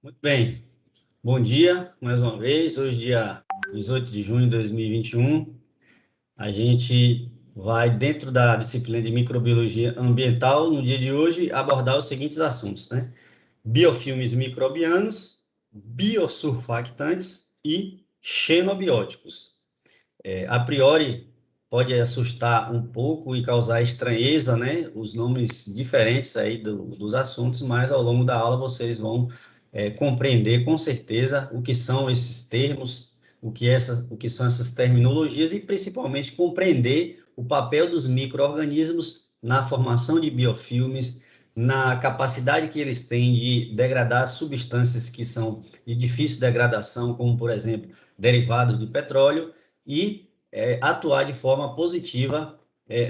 Muito bem. Bom dia, mais uma vez. Hoje, dia 18 de junho de 2021, a gente vai, dentro da disciplina de microbiologia ambiental, no dia de hoje, abordar os seguintes assuntos, né? Biofilmes microbianos, biosurfactantes e xenobióticos. A priori, pode assustar um pouco e causar estranheza, né? Os nomes diferentes aí dos assuntos, mas ao longo da aula vocês vão compreender com certeza o que são esses termos, o que são essas terminologias e principalmente compreender o papel dos micro-organismos na formação de biofilmes, na capacidade que eles têm de degradar substâncias que são de difícil degradação, como, por exemplo, derivados de petróleo, e atuar de forma positiva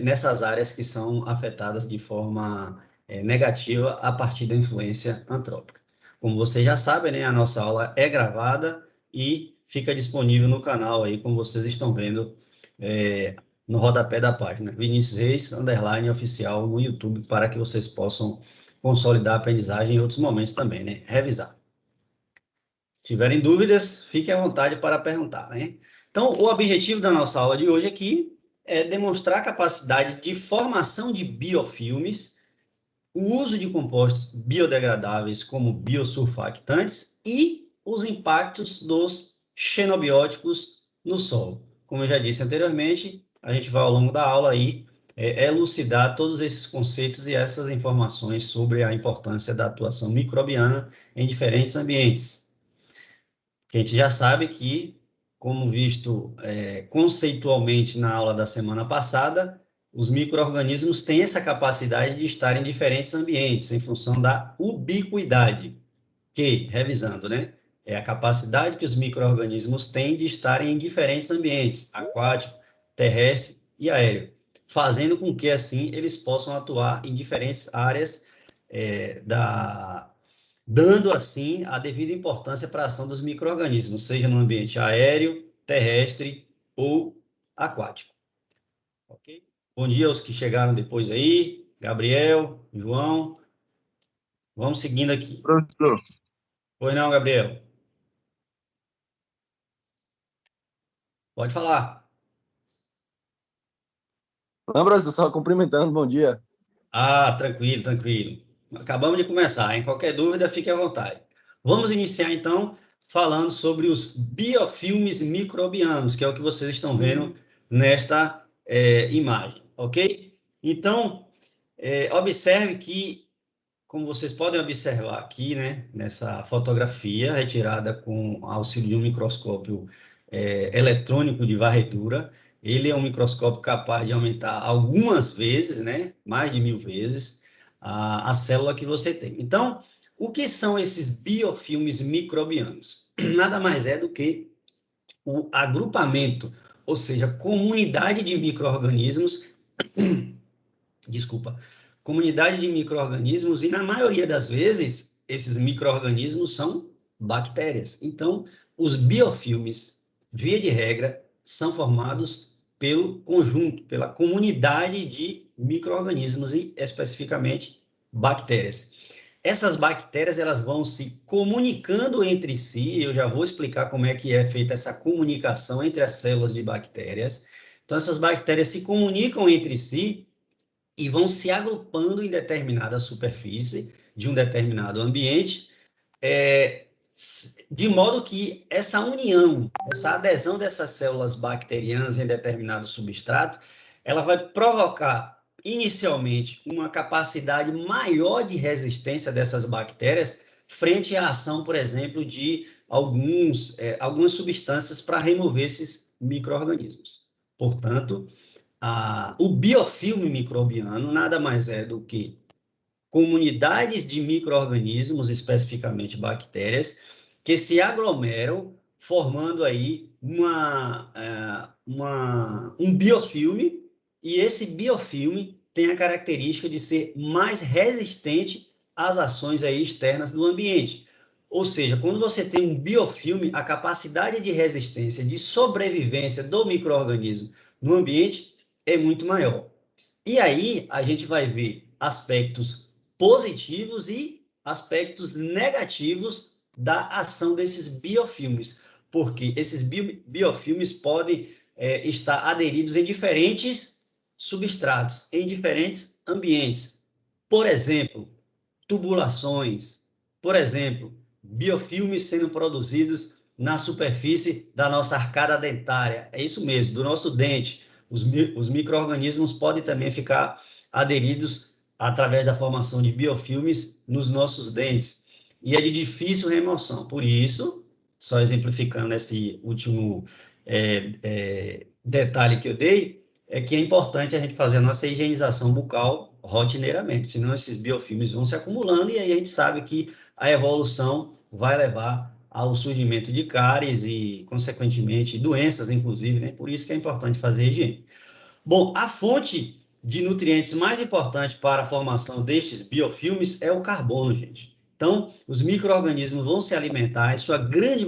nessas áreas que são afetadas de forma negativa a partir da influência antrópica. Como vocês já sabem, né, a nossa aula é gravada e fica disponível no canal aí, como vocês estão vendo no rodapé da página, Vinícius Reis, _oficial no YouTube, para que vocês possam consolidar a aprendizagem em outros momentos também, né? Revisar. Se tiverem dúvidas, fiquem à vontade para perguntar, né? Então, o objetivo da nossa aula de hoje aqui é demonstrar a capacidade de formação de biofilmes, o uso de compostos biodegradáveis como biosurfactantes e os impactos dos xenobióticos no solo. Como eu já disse anteriormente, a gente vai ao longo da aula aí elucidar todos esses conceitos e essas informações sobre a importância da atuação microbiana em diferentes ambientes. Que a gente já sabe que, como visto conceitualmente na aula da semana passada, os micro-organismos têm essa capacidade de estar em diferentes ambientes, em função da ubiquidade, que, revisando, né, é a capacidade que os micro-organismos têm de estarem em diferentes ambientes, aquático, terrestre e aéreo, fazendo com que, assim, eles possam atuar em diferentes áreas dando, assim, a devida importância para a ação dos micro-organismos, seja no ambiente aéreo, terrestre ou aquático. Ok? Bom dia aos que chegaram depois aí, Gabriel, João. Vamos seguindo aqui. Professor, Pois não, Gabriel? Pode falar. não, professor, só cumprimentando, bom dia. Ah, tranquilo, tranquilo. Acabamos de começar, hein? Qualquer dúvida, fique à vontade. Vamos iniciar, então, falando sobre os biofilmes microbianos, que é o que vocês estão vendo nesta imagem, ok? Então, observe que, como vocês podem observar aqui, né, nessa fotografia retirada com auxílio de um microscópio eletrônico de varredura, ele é um microscópio capaz de aumentar algumas vezes, né, mais de 1000 vezes, a célula que você tem. Então, o que são esses biofilmes microbianos? Nada mais é do que o agrupamento, ou seja, comunidade de micro-organismos, desculpa, comunidade de micro-organismos, e na maioria das vezes, esses micro-organismos são bactérias. Então, os biofilmes, via de regra, são formados pelo conjunto, pela comunidade de micro-organismos e, especificamente, bactérias. Essas bactérias, elas vão se comunicando entre si, eu já vou explicar como é que é feita essa comunicação entre as células de bactérias. Então, essas bactérias se comunicam entre si e vão se agrupando em determinada superfície de um determinado ambiente, de modo que essa união, essa adesão dessas células bacterianas em determinado substrato, ela vai provocar inicialmente uma capacidade maior de resistência dessas bactérias frente à ação, por exemplo, de algumas substâncias para remover esses micro-organismos. Portanto, o biofilme microbiano nada mais é do que comunidades de micro-organismos, especificamente bactérias, que se aglomeram, formando aí um biofilme, e esse biofilme tem a característica de ser mais resistente às ações aí externas do ambiente. Ou seja, quando você tem um biofilme, a capacidade de resistência, de sobrevivência do micro-organismo no ambiente é muito maior. E aí a gente vai ver aspectos positivos e aspectos negativos da ação desses biofilmes, porque esses biofilmes podem estar aderidos em diferentes substratos, em diferentes ambientes. Por exemplo, tubulações, por exemplo, biofilmes sendo produzidos na superfície da nossa arcada dentária. É isso mesmo, do nosso dente. Os micro-organismos podem também ficar aderidos através da formação de biofilmes nos nossos dentes. E é de difícil remoção. Por isso, só exemplificando esse último detalhe que eu dei, é que é importante a gente fazer a nossa higienização bucal rotineiramente, senão esses biofilmes vão se acumulando e aí a gente sabe que a evolução vai levar ao surgimento de cáries e, consequentemente, doenças, inclusive, né? Por isso que é importante fazer higiene. Bom, a fonte de nutrientes mais importante para a formação destes biofilmes é o carbono, gente. Então, os micro-organismos vão se alimentar, em sua grande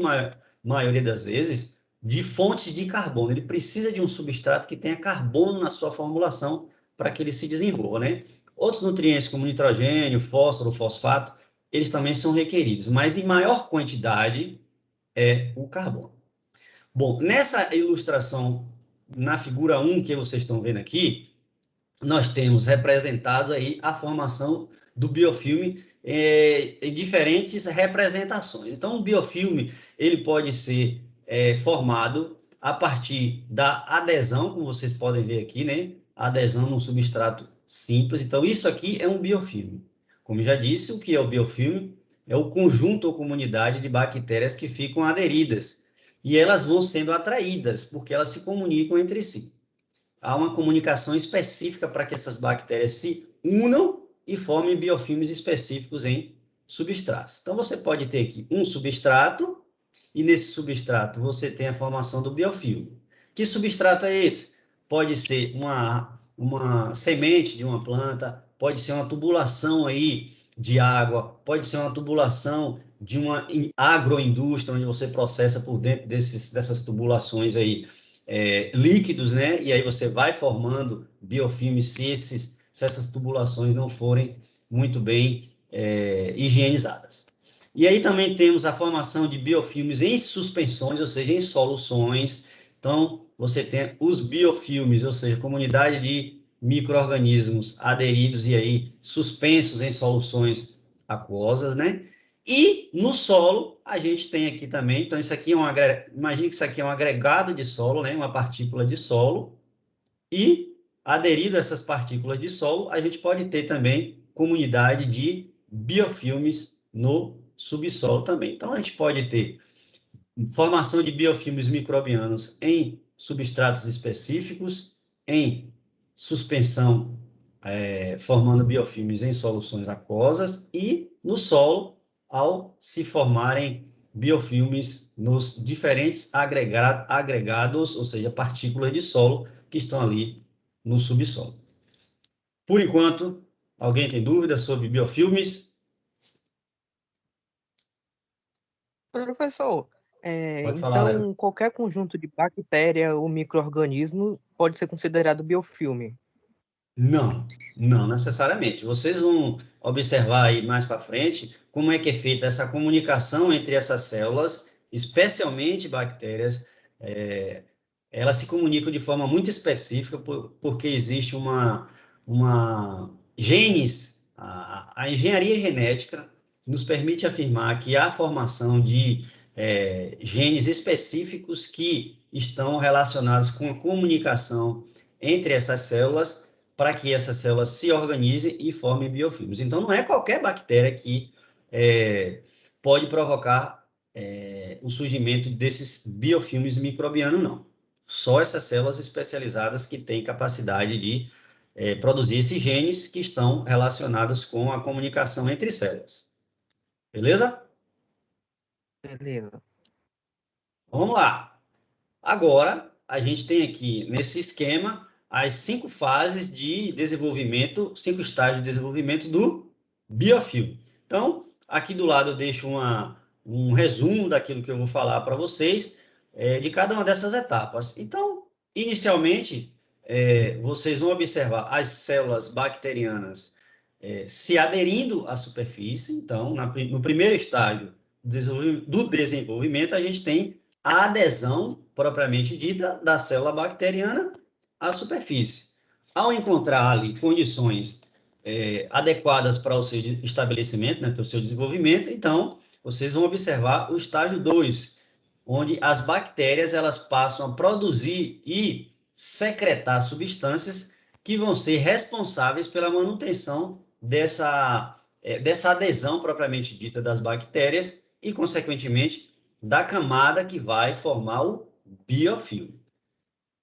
maioria das vezes, de fontes de carbono. Ele precisa de um substrato que tenha carbono na sua formulação para que ele se desenvolva, né? Outros nutrientes, como nitrogênio, fósforo, fosfato, eles também são requeridos, mas em maior quantidade é o carbono. Bom, nessa ilustração, na figura 1 que vocês estão vendo aqui, nós temos representado aí a formação do biofilme em diferentes representações. Então, o biofilme ele pode ser formado a partir da adesão, como vocês podem ver aqui, né? Adesão num substrato simples. Então, isso aqui é um biofilme. Como já disse, o que é o biofilme? É o conjunto ou comunidade de bactérias que ficam aderidas. E elas vão sendo atraídas, porque elas se comunicam entre si. Há uma comunicação específica para que essas bactérias se unam e formem biofilmes específicos em substratos. Então, você pode ter aqui um substrato, e nesse substrato você tem a formação do biofilme. Que substrato é esse? Pode ser uma semente de uma planta, pode ser uma tubulação aí de água, pode ser uma tubulação de uma agroindústria, onde você processa por dentro dessas tubulações aí líquidos, né? E aí você vai formando biofilmes se essas tubulações não forem muito bem higienizadas. E aí também temos a formação de biofilmes em suspensões, ou seja, em soluções. Então, você tem os biofilmes, ou seja, comunidade de micro-organismos aderidos e aí suspensos em soluções aquosas, né? E no solo, a gente tem aqui também, então isso aqui é imagine que isso aqui é um agregado de solo, né? Uma partícula de solo, e aderido a essas partículas de solo, a gente pode ter também comunidade de biofilmes no subsolo também. Então, a gente pode ter formação de biofilmes microbianos em substratos específicos, em suspensão, formando biofilmes em soluções aquosas, e no solo, ao se formarem biofilmes nos diferentes agregados, ou seja, partículas de solo que estão ali no subsolo. Por enquanto, alguém tem dúvidas sobre biofilmes? Professor, Pode falar, Léo. então qualquer conjunto de bactéria ou micro-organismo pode ser considerado biofilme? Não, não necessariamente. Vocês vão observar aí mais para frente como é que é feita essa comunicação entre essas células, especialmente bactérias. Elas se comunicam de forma muito específica porque existe uma genes, a engenharia genética nos permite afirmar que há formação de genes específicos que estão relacionados com a comunicação entre essas células para que essas células se organizem e formem biofilmes. Então, não é qualquer bactéria que pode provocar o surgimento desses biofilmes microbianos, não. Só essas células especializadas que têm capacidade de produzir esses genes que estão relacionados com a comunicação entre células. Beleza? Beleza. Vamos lá. Agora, a gente tem aqui, nesse esquema, as 5 fases de desenvolvimento, 5 estágios de desenvolvimento do biofilme. Então, aqui do lado eu deixo um resumo daquilo que eu vou falar para vocês, de cada uma dessas etapas. Então, inicialmente, vocês vão observar as células bacterianas se aderindo à superfície. Então, no primeiro estágio, do desenvolvimento, a gente tem a adesão propriamente dita da célula bacteriana à superfície. Ao encontrar ali condições adequadas para o seu estabelecimento, né, para o seu desenvolvimento, então, vocês vão observar o estágio 2, onde as bactérias elas passam a produzir e secretar substâncias que vão ser responsáveis pela manutenção dessa adesão propriamente dita das bactérias e, consequentemente, da camada que vai formar o biofilme.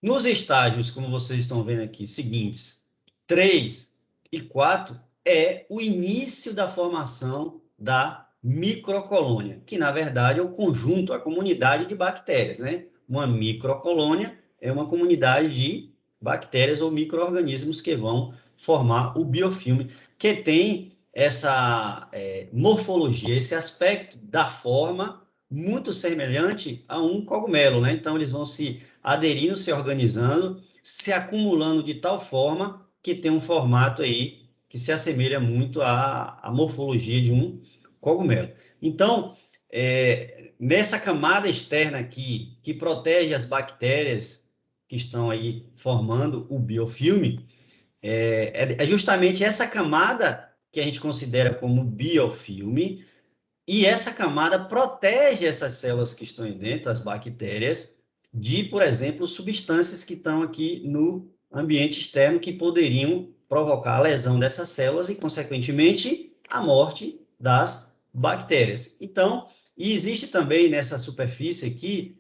Nos estágios, como vocês estão vendo aqui, seguintes, 3 e 4, é o início da formação da microcolônia, que, na verdade, é o conjunto, a comunidade de bactérias, né? Uma microcolônia é uma comunidade de bactérias ou micro-organismos que vão formar o biofilme, que tem essa morfologia, esse aspecto da forma muito semelhante a um cogumelo, né? Então, eles vão se aderindo, se organizando, se acumulando de tal forma que tem um formato aí que se assemelha muito à morfologia de um cogumelo. Então, nessa camada externa aqui, que protege as bactérias que estão aí formando o biofilme, é justamente essa camada que a gente considera como biofilme, e essa camada protege essas células que estão aí dentro, as bactérias, de, por exemplo, substâncias que estão aqui no ambiente externo que poderiam provocar a lesão dessas células e, consequentemente, a morte das bactérias. Então, e existe também nessa superfície aqui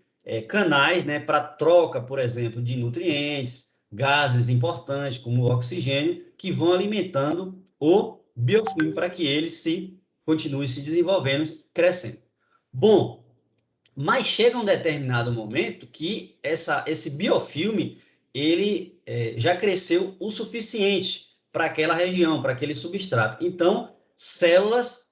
canais, né, para troca, por exemplo, de nutrientes, gases importantes, como o oxigênio, que vão alimentando o biofilme para que ele continue se desenvolvendo, crescendo. Bom, mas chega um determinado momento que esse biofilme ele já cresceu o suficiente para aquela região, para aquele substrato. Então, células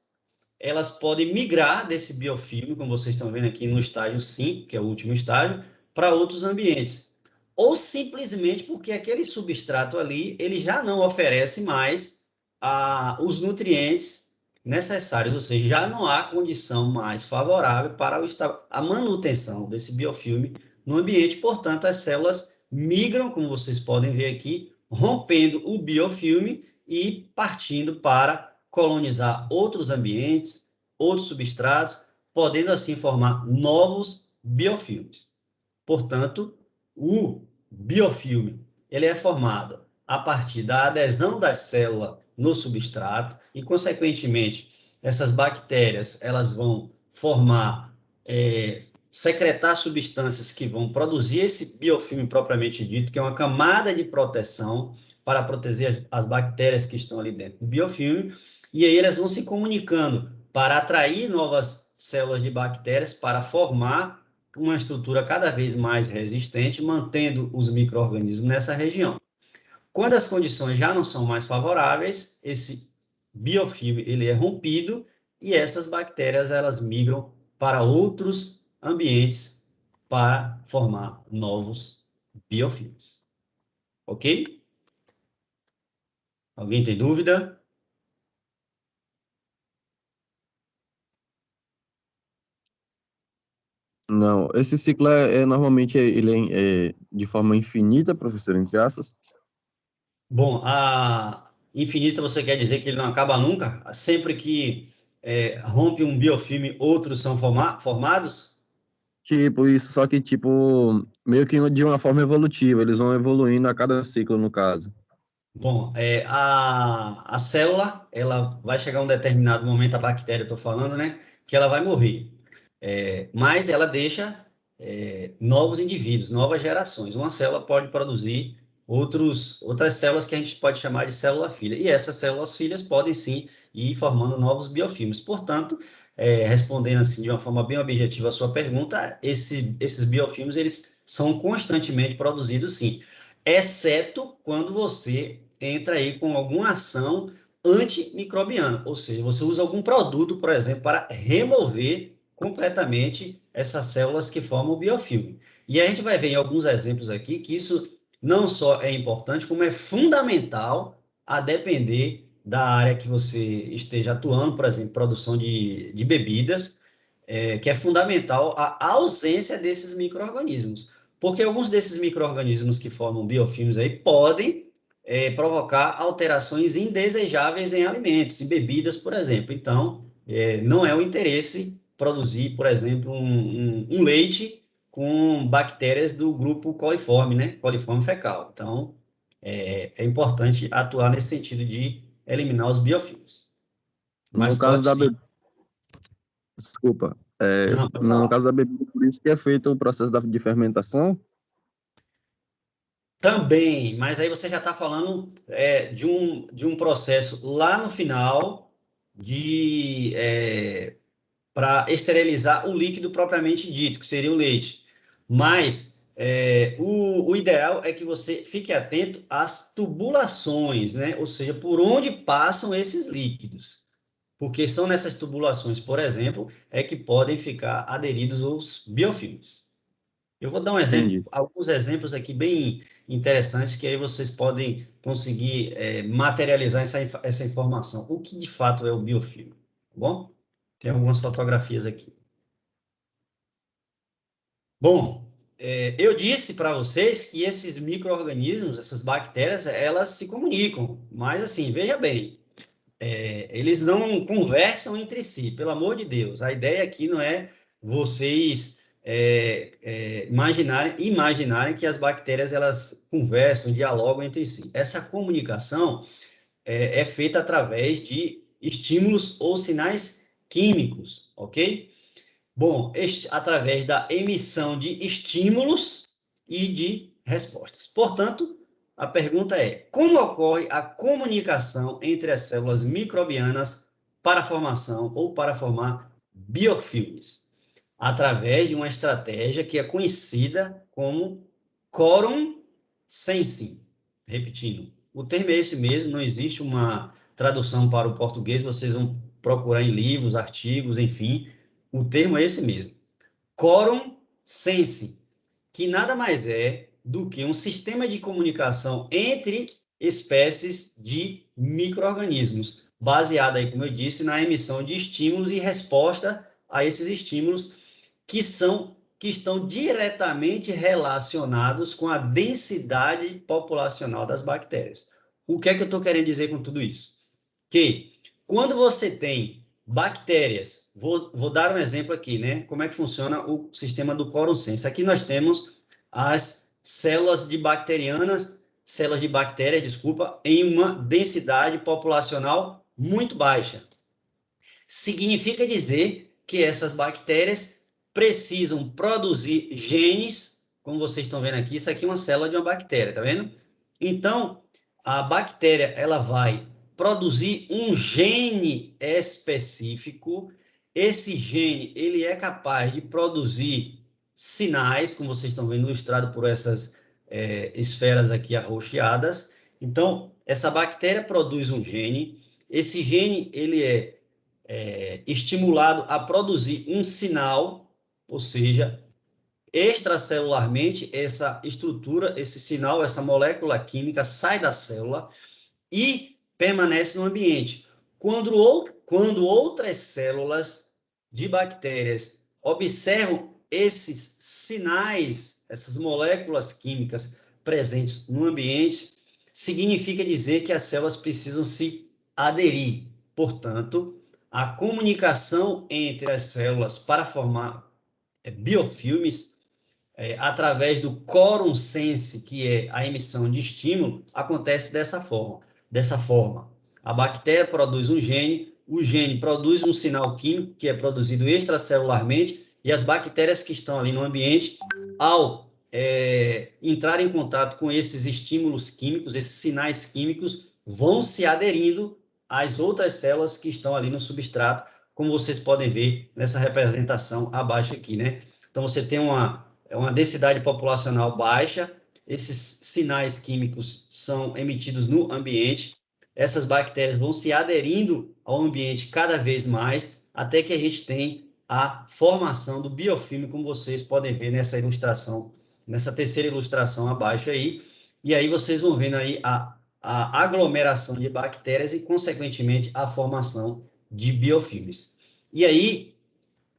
elas podem migrar desse biofilme, como vocês estão vendo aqui no estágio 5, que é o último estágio, para outros ambientes. Ou simplesmente porque aquele substrato ali ele já não oferece mais os nutrientes necessários, ou seja, já não há condição mais favorável para a manutenção desse biofilme no ambiente, portanto, as células migram, como vocês podem ver aqui, rompendo o biofilme e partindo para colonizar outros ambientes, outros substratos, podendo assim formar novos biofilmes. Portanto, o biofilme ele é formado a partir da adesão da célula no substrato e, consequentemente, essas bactérias elas vão formar, secretar substâncias que vão produzir esse biofilme propriamente dito, que é uma camada de proteção para proteger as bactérias que estão ali dentro do biofilme, e aí elas vão se comunicando para atrair novas células de bactérias para formar uma estrutura cada vez mais resistente, mantendo os micro-organismos nessa região. Quando as condições já não são mais favoráveis, esse biofilme ele é rompido e essas bactérias elas migram para outros ambientes para formar novos biofilmes. Ok? Alguém tem dúvida? Não, esse ciclo normalmente ele é de forma infinita, professor, entre aspas. Bom, a infinita você quer dizer que ele não acaba nunca? Sempre que rompe um biofilme, outros são formados? Tipo, isso, só que, tipo, meio que de uma forma evolutiva, eles vão evoluindo a cada ciclo, no caso. Bom, a célula, ela vai chegar a um determinado momento, a bactéria, eu estou falando, né, que ela vai morrer. Mas ela deixa novos indivíduos, novas gerações. Uma célula pode produzir outras células que a gente pode chamar de célula filha. E essas células filhas podem, sim, ir formando novos biofilmes. Portanto, respondendo assim de uma forma bem objetiva a sua pergunta, esses biofilmes, eles são constantemente produzidos, sim, exceto quando você entra aí com alguma ação antimicrobiana, ou seja, você usa algum produto, por exemplo, para remover completamente essas células que formam o biofilme. E a gente vai ver em alguns exemplos aqui que isso não só é importante, como é fundamental a depender da área que você esteja atuando, por exemplo, produção de bebidas, que é fundamental a ausência desses micro-organismos. Porque alguns desses micro-organismos que formam biofilmes aí podem provocar alterações indesejáveis em alimentos, em bebidas, por exemplo. Então, não é o interesse produzir, por exemplo, um leite com bactérias do grupo coliforme, né? Coliforme fecal. Então, é importante atuar nesse sentido de eliminar os biofilmes. Mas No caso pode da sim. bebida, desculpa, Não, pode no falar. caso da bebida, por isso que é feito o processo de fermentação. Também, mas aí você já está falando de um processo lá no final para esterilizar o líquido propriamente dito, que seria o leite. Mas o ideal é que você fique atento às tubulações, né? Ou seja, por onde passam esses líquidos. Porque são nessas tubulações, por exemplo, que podem ficar aderidos os biofilmes. Eu vou dar Entendi. alguns exemplos aqui bem interessantes que aí vocês podem conseguir materializar essa informação. O que de fato é o biofilme, tá bom? Tem algumas fotografias aqui. Bom, eu disse para vocês que esses micro-organismos, essas bactérias, elas se comunicam, mas assim, veja bem, eles não conversam entre si, pelo amor de Deus. A ideia aqui não é vocês imaginarem que as bactérias elas conversam, dialogam entre si. Essa comunicação é feita através de estímulos ou sinais químicos, ok? Bom, através da emissão de estímulos e de respostas. Portanto, a pergunta é: como ocorre a comunicação entre as células microbianas para a formação ou para formar biofilmes? Através de uma estratégia que é conhecida como quorum sensing. Repetindo, o termo é esse mesmo, não existe uma tradução para o português, vocês vão procurar em livros, artigos, enfim, o termo é esse mesmo. Quorum sensing, que nada mais é do que um sistema de comunicação entre espécies de micro-organismos, baseado aí, como eu disse, na emissão de estímulos e resposta a esses estímulos que estão diretamente relacionados com a densidade populacional das bactérias. O que é que eu estou querendo dizer com tudo isso? Que quando você tem bactérias, vou dar um exemplo aqui, né? Como é que funciona o sistema do quorum sense? Aqui nós temos as células de bactérias, desculpa, em uma densidade populacional muito baixa. Significa dizer que essas bactérias precisam produzir genes, como vocês estão vendo aqui, isso aqui é uma célula de uma bactéria, tá vendo? Então, a bactéria, ela vai produzir um gene específico. Esse gene, ele é capaz de produzir sinais, como vocês estão vendo ilustrado por essas esferas aqui arroxeadas. Então, essa bactéria produz um gene. Esse gene, ele é estimulado a produzir um sinal, ou seja, extracelularmente, essa estrutura, esse sinal, essa molécula química sai da célula e permanece no ambiente. Quando outras células de bactérias observam esses sinais, essas moléculas químicas presentes no ambiente, significa dizer que as células precisam se aderir. Portanto, a comunicação entre as células para formar biofilmes através do quorum sense, que é a emissão de estímulo, acontece dessa forma. Dessa forma, a bactéria produz um gene, o gene produz um sinal químico que é produzido extracelularmente e as bactérias que estão ali no ambiente, ao entrar em contato com esses estímulos químicos, esses sinais químicos, vão se aderindo às outras células que estão ali no substrato, como vocês podem ver nessa representação abaixo aqui, né? Então, você tem uma densidade populacional baixa, esses sinais químicos são emitidos no ambiente, essas bactérias vão se aderindo ao ambiente cada vez mais, até que a gente tem a formação do biofilme, como vocês podem ver nessa ilustração, nessa terceira ilustração abaixo aí, e aí vocês vão vendo aí a aglomeração de bactérias e, consequentemente, a formação de biofilmes. E aí,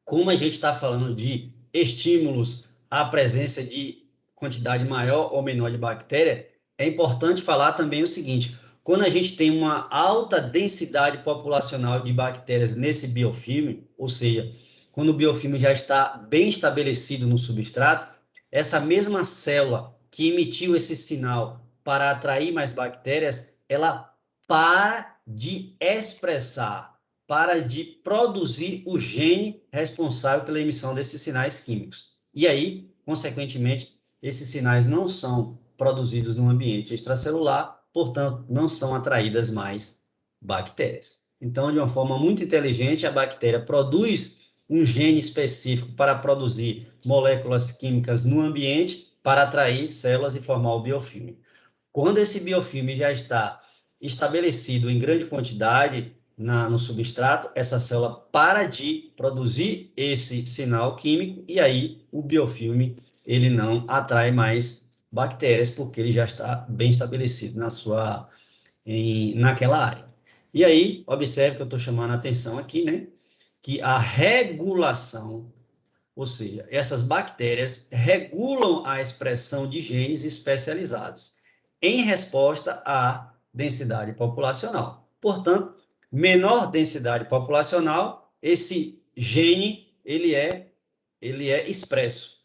como a gente está falando de estímulos à presença de quantidade maior ou menor de bactéria, é importante falar também o seguinte: quando a gente tem uma alta densidade populacional de bactérias nesse biofilme, ou seja, quando o biofilme já está bem estabelecido no substrato, essa mesma célula que emitiu esse sinal para atrair mais bactérias, ela para de expressar, para de produzir o gene responsável pela emissão desses sinais químicos. E aí, consequentemente, esses sinais não são produzidos no ambiente extracelular, portanto, não são atraídas mais bactérias. Então, de uma forma muito inteligente, a bactéria produz um gene específico para produzir moléculas químicas no ambiente para atrair células e formar o biofilme. Quando esse biofilme já está estabelecido em grande quantidade no substrato, essa célula para de produzir esse sinal químico e aí o biofilme ele não atrai mais bactérias porque ele já está bem estabelecido naquela área. E aí, observe que eu estou chamando a atenção aqui, né? Que a regulação, ou seja, essas bactérias regulam a expressão de genes especializados em resposta à densidade populacional. Portanto, menor densidade populacional, esse gene ele é expresso.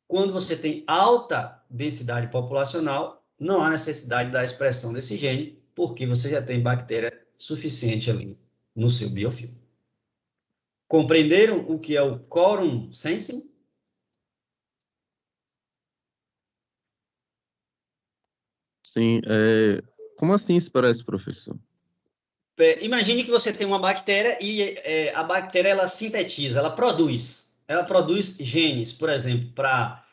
Quando você tem alta densidade populacional, não há necessidade da expressão desse gene, porque você já tem bactéria suficiente ali no seu biofilme. Compreenderam o que é o quorum sensing? Sim, como assim expressa, professor? Imagine que você tem uma bactéria e a bactéria ela sintetiza, ela produz genes, por exemplo, para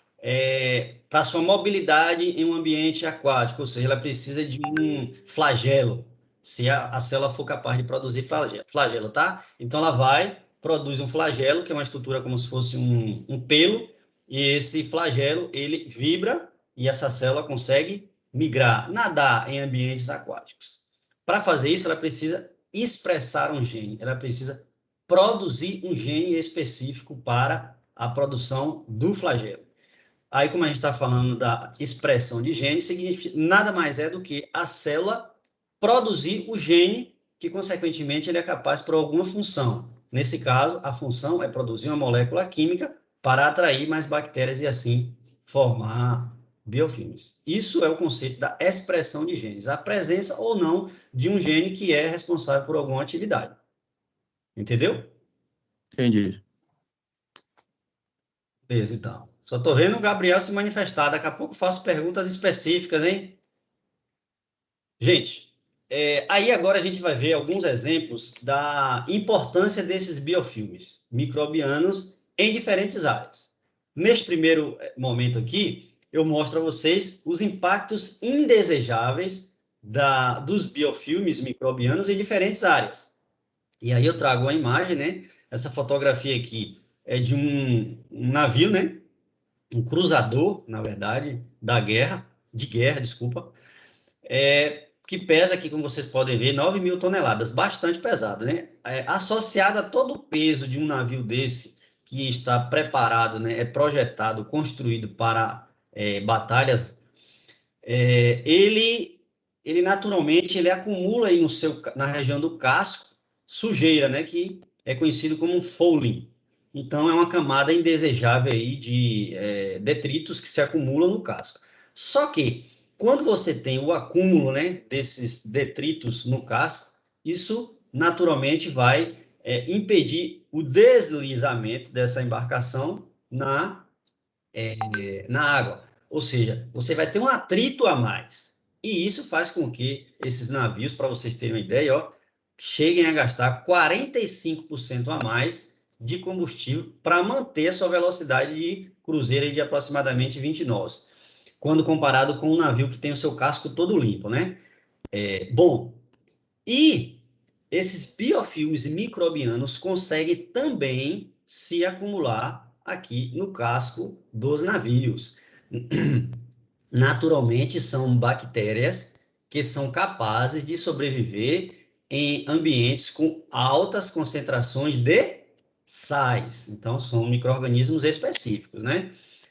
sua mobilidade em um ambiente aquático, ou seja, ela precisa de um flagelo, se a célula for capaz de produzir flagelo, tá? Então ela produz um flagelo, que é uma estrutura como se fosse um pelo, e esse flagelo, ele vibra e essa célula consegue migrar, nadar em ambientes aquáticos. Para fazer isso, ela precisa expressar um gene, ela precisa produzir um gene específico para a produção do flagelo. Aí, como a gente está falando da expressão de gene, significa nada mais é do que a célula produzir o gene que, consequentemente, ele é capaz por alguma função. Nesse caso, a função é produzir uma molécula química para atrair mais bactérias e, assim, formar biofilmes. Isso é o conceito da expressão de genes, a presença ou não de um gene que é responsável por alguma atividade. Entendeu? Entendi. Beleza, então. Só estou vendo o Gabriel se manifestar. Daqui a pouco faço perguntas específicas, hein? Gente, aí agora a gente vai ver alguns exemplos da importância desses biofilmes microbianos em diferentes áreas. Neste primeiro momento aqui, eu mostro a vocês os impactos indesejáveis dos biofilmes microbianos em diferentes áreas. E aí eu trago uma imagem, né? Essa fotografia aqui é de um navio, né? Um cruzador, na verdade, de guerra, desculpa, que pesa aqui, como vocês podem ver, 9.000 toneladas, bastante pesado, né? Associado a todo o peso de um navio desse, que está preparado, né? É projetado, construído para batalhas, ele naturalmente ele acumula aí na região do casco sujeira, né? Que é conhecido como fouling. Então, é uma camada indesejável aí de detritos que se acumulam no casco. Só que, quando você tem o acúmulo, né, desses detritos no casco, isso naturalmente vai impedir o deslizamento dessa embarcação na água. Ou seja, você vai ter um atrito a mais. E isso faz com que esses navios, para vocês terem uma ideia, ó, cheguem a gastar 45% a mais de combustível para manter a sua velocidade de cruzeiro de aproximadamente 20 nós, quando comparado com um navio que tem o seu casco todo limpo, né? Bom, e esses biofilmes microbianos conseguem também se acumular aqui no casco dos navios. Naturalmente, são bactérias que são capazes de sobreviver em ambientes com altas concentrações de sais. Então, são micro-organismos específicos, né?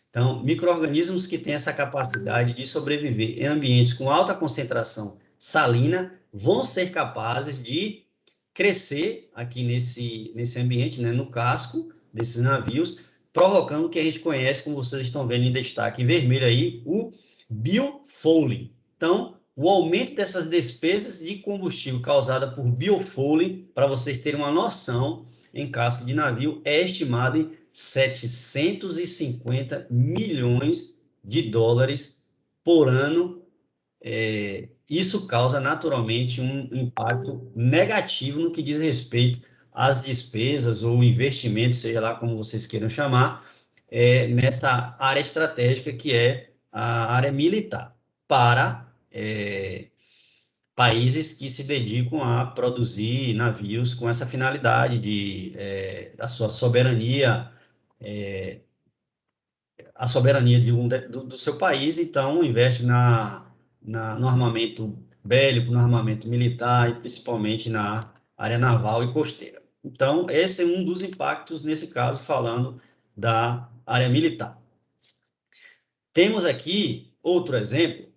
Então, micro-organismos que têm essa capacidade de sobreviver em ambientes com alta concentração salina vão ser capazes de crescer aqui nesse ambiente, né, no casco desses navios, provocando o que a gente conhece, como vocês estão vendo em destaque em vermelho aí, o biofouling. Então, o aumento dessas despesas de combustível causada por biofouling, para vocês terem uma noção, em casco de navio, é estimado em 750 milhões de dólares por ano. Isso causa naturalmente um impacto negativo no que diz respeito às despesas ou investimento, seja lá como vocês queiram chamar, nessa área estratégica que é a área militar, para países que se dedicam a produzir navios com essa finalidade da sua soberania, a soberania do seu país, então investe no armamento bélico, no armamento militar e principalmente na área naval e costeira. Então, esse é um dos impactos, nesse caso, falando da área militar. Temos aqui outro exemplo,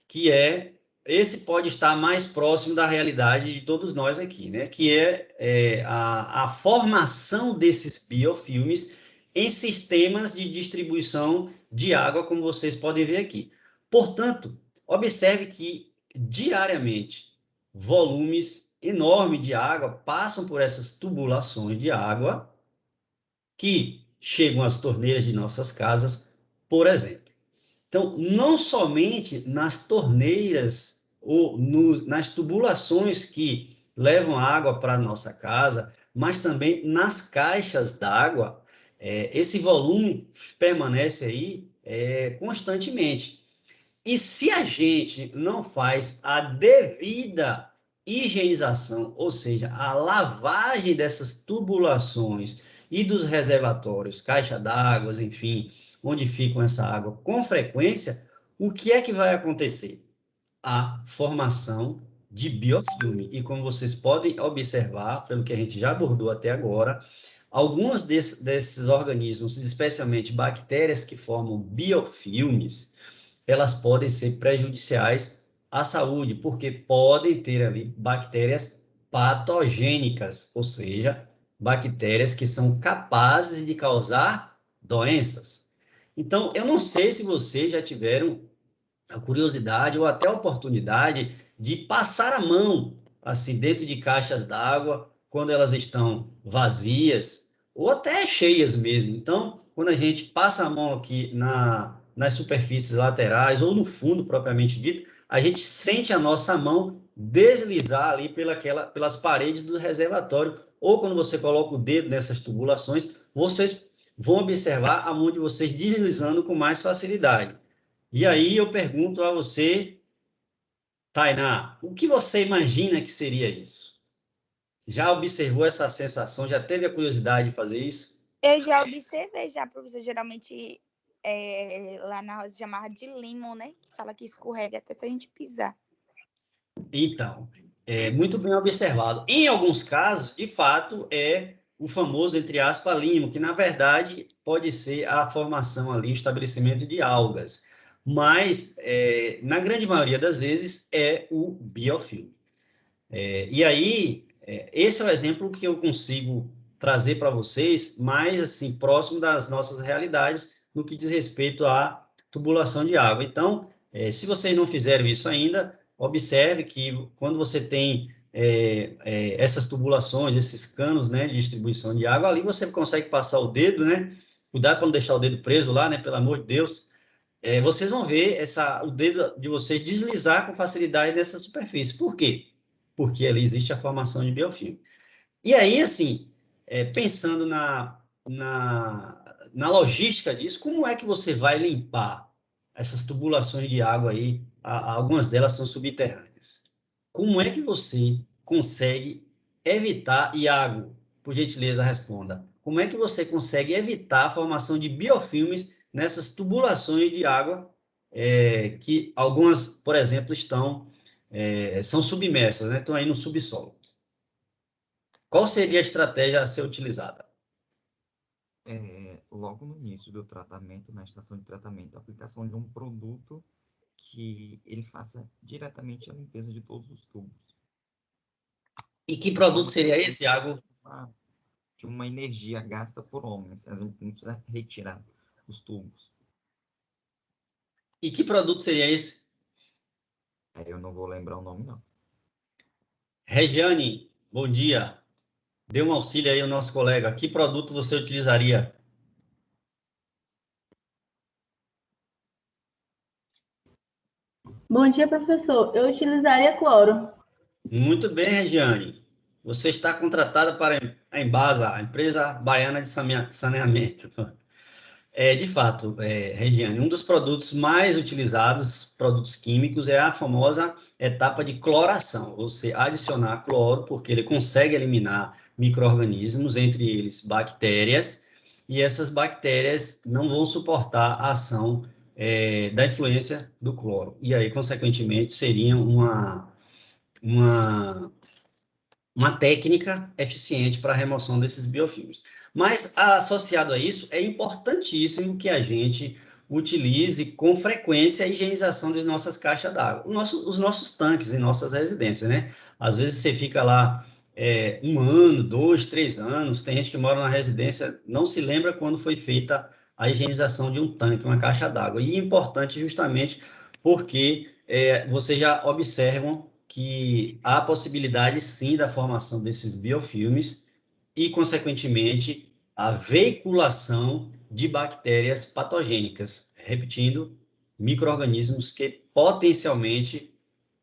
que esse pode estar mais próximo da realidade de todos nós aqui, né? Que é a formação desses biofilmes em sistemas de distribuição de água, como vocês podem ver aqui. Portanto, observe que diariamente volumes enormes de água passam por essas tubulações de água que chegam às torneiras de nossas casas, por exemplo. Então, não somente nas torneiras ou nas tubulações que levam água para a nossa casa, mas também nas caixas d'água, esse volume permanece aí constantemente. E se a gente não faz a devida higienização, ou seja, a lavagem dessas tubulações e dos reservatórios, caixa d'água, enfim, onde ficam essa água com frequência, o que é que vai acontecer? A formação de biofilme. E como vocês podem observar, pelo que a gente já abordou até agora, alguns desses organismos, especialmente bactérias que formam biofilmes, elas podem ser prejudiciais à saúde, porque podem ter ali bactérias patogênicas, ou seja, bactérias que são capazes de causar doenças. Então, eu não sei se vocês já tiveram a curiosidade ou até a oportunidade de passar a mão assim dentro de caixas d'água quando elas estão vazias ou até cheias mesmo. Então, quando a gente passa a mão aqui nas superfícies laterais ou no fundo propriamente dito, a gente sente a nossa mão deslizar ali pelas paredes do reservatório, ou quando você coloca o dedo nessas tubulações, vocês vão observar a mão de vocês deslizando com mais facilidade. E aí eu pergunto a você, Tainá, o que você imagina que seria isso? Já observou essa sensação? Já teve a curiosidade de fazer isso? Eu já observei, já, professor, geralmente lá na roça chamava de limão, né? Que fala que escorrega até se a gente pisar. Então, muito bem observado. Em alguns casos, de fato, é o famoso, entre aspas, limo, que na verdade pode ser a formação ali, o estabelecimento de algas. Mas, na grande maioria das vezes, é o biofilme. E aí, esse é o exemplo que eu consigo trazer para vocês, mais assim, próximo das nossas realidades, no que diz respeito à tubulação de água. Então, se vocês não fizeram isso ainda, observe que quando você tem essas tubulações, esses canos, né, de distribuição de água, ali você consegue passar o dedo, né? Cuidado para não deixar o dedo preso lá, né? Pelo amor de Deus. Vocês vão ver o dedo de vocês deslizar com facilidade nessa superfície. Por quê? Porque ali existe a formação de biofilme. E aí, assim, pensando na logística disso, como é que você vai limpar essas tubulações de água aí? Algumas delas são subterrâneas. Como é que você consegue evitar, Iago, por gentileza, responda, como é que você consegue evitar a formação de biofilmes nessas tubulações de água que algumas, por exemplo, são submersas, né? Estão aí no subsolo? Qual seria a estratégia a ser utilizada? logo no início do tratamento, na estação de tratamento, a aplicação de um produto que ele faça diretamente a limpeza de todos os tubos. E que produto seria esse, Iago? De uma energia gasta por homens, a gente não precisa retirar os tubos. E que produto seria esse? Aí eu não vou lembrar o nome, não. Regiane, bom dia. Dê um auxílio aí ao nosso colega. Que produto você utilizaria? Bom dia, professor. Eu utilizaria cloro. Muito bem, Regiane. Você está contratada para a Embasa, a empresa baiana de saneamento. De fato, Regiane, um dos produtos mais utilizados, produtos químicos, é a famosa etapa de cloração. Você adicionar cloro, porque ele consegue eliminar micro-organismos, entre eles bactérias, e essas bactérias não vão suportar a ação da influência do cloro. E aí, consequentemente, seria uma uma técnica eficiente para a remoção desses biofilmes. Mas, associado a isso, é importantíssimo que a gente utilize com frequência a higienização de nossas caixas d'água, os nossos tanques em nossas residências, né? Às vezes você fica lá 1 ano, 2, 3 anos, tem gente que mora na residência, não se lembra quando foi feita a higienização de um tanque, uma caixa d'água. E é importante justamente porque vocês já observam que há possibilidade, sim, da formação desses biofilmes e, consequentemente, a veiculação de bactérias patogênicas, repetindo, micro-organismos que potencialmente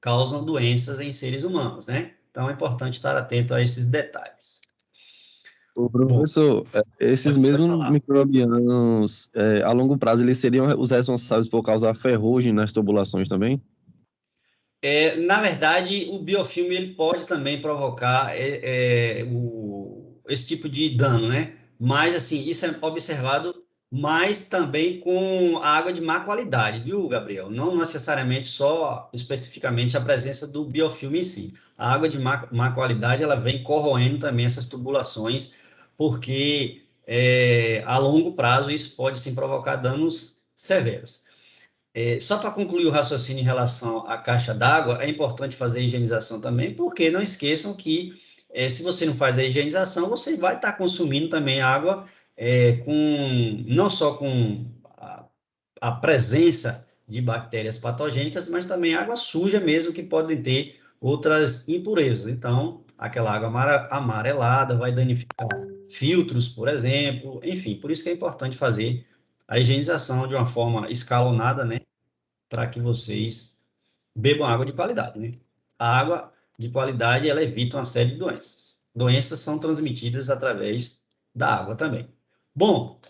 causam doenças em seres humanos, né? Então, é importante estar atento a esses detalhes. O professor, esses mesmos microbianos, a longo prazo, eles seriam os responsáveis por causar ferrugem nas tubulações também? Na verdade, o biofilme ele pode também provocar esse tipo de dano, né? Mas, assim, isso é observado mais também com a água de má qualidade, viu, Gabriel? Não necessariamente só, especificamente, a presença do biofilme em si. A água de má qualidade, ela vem corroendo também essas tubulações, porque a longo prazo isso pode, sim, provocar danos severos. Só para concluir o raciocínio em relação à caixa d'água, é importante fazer a higienização também, porque não esqueçam que se você não faz a higienização, você vai estar consumindo também água não só com a presença de bactérias patogênicas, mas também água suja mesmo, que podem ter outras impurezas. Então, aquela água amarelada vai danificar filtros, por exemplo, enfim, por isso que é importante fazer a higienização de uma forma escalonada, né? Para que vocês bebam água de qualidade, né? A água de qualidade, ela evita uma série de doenças. Doenças são transmitidas através da água também. Bom,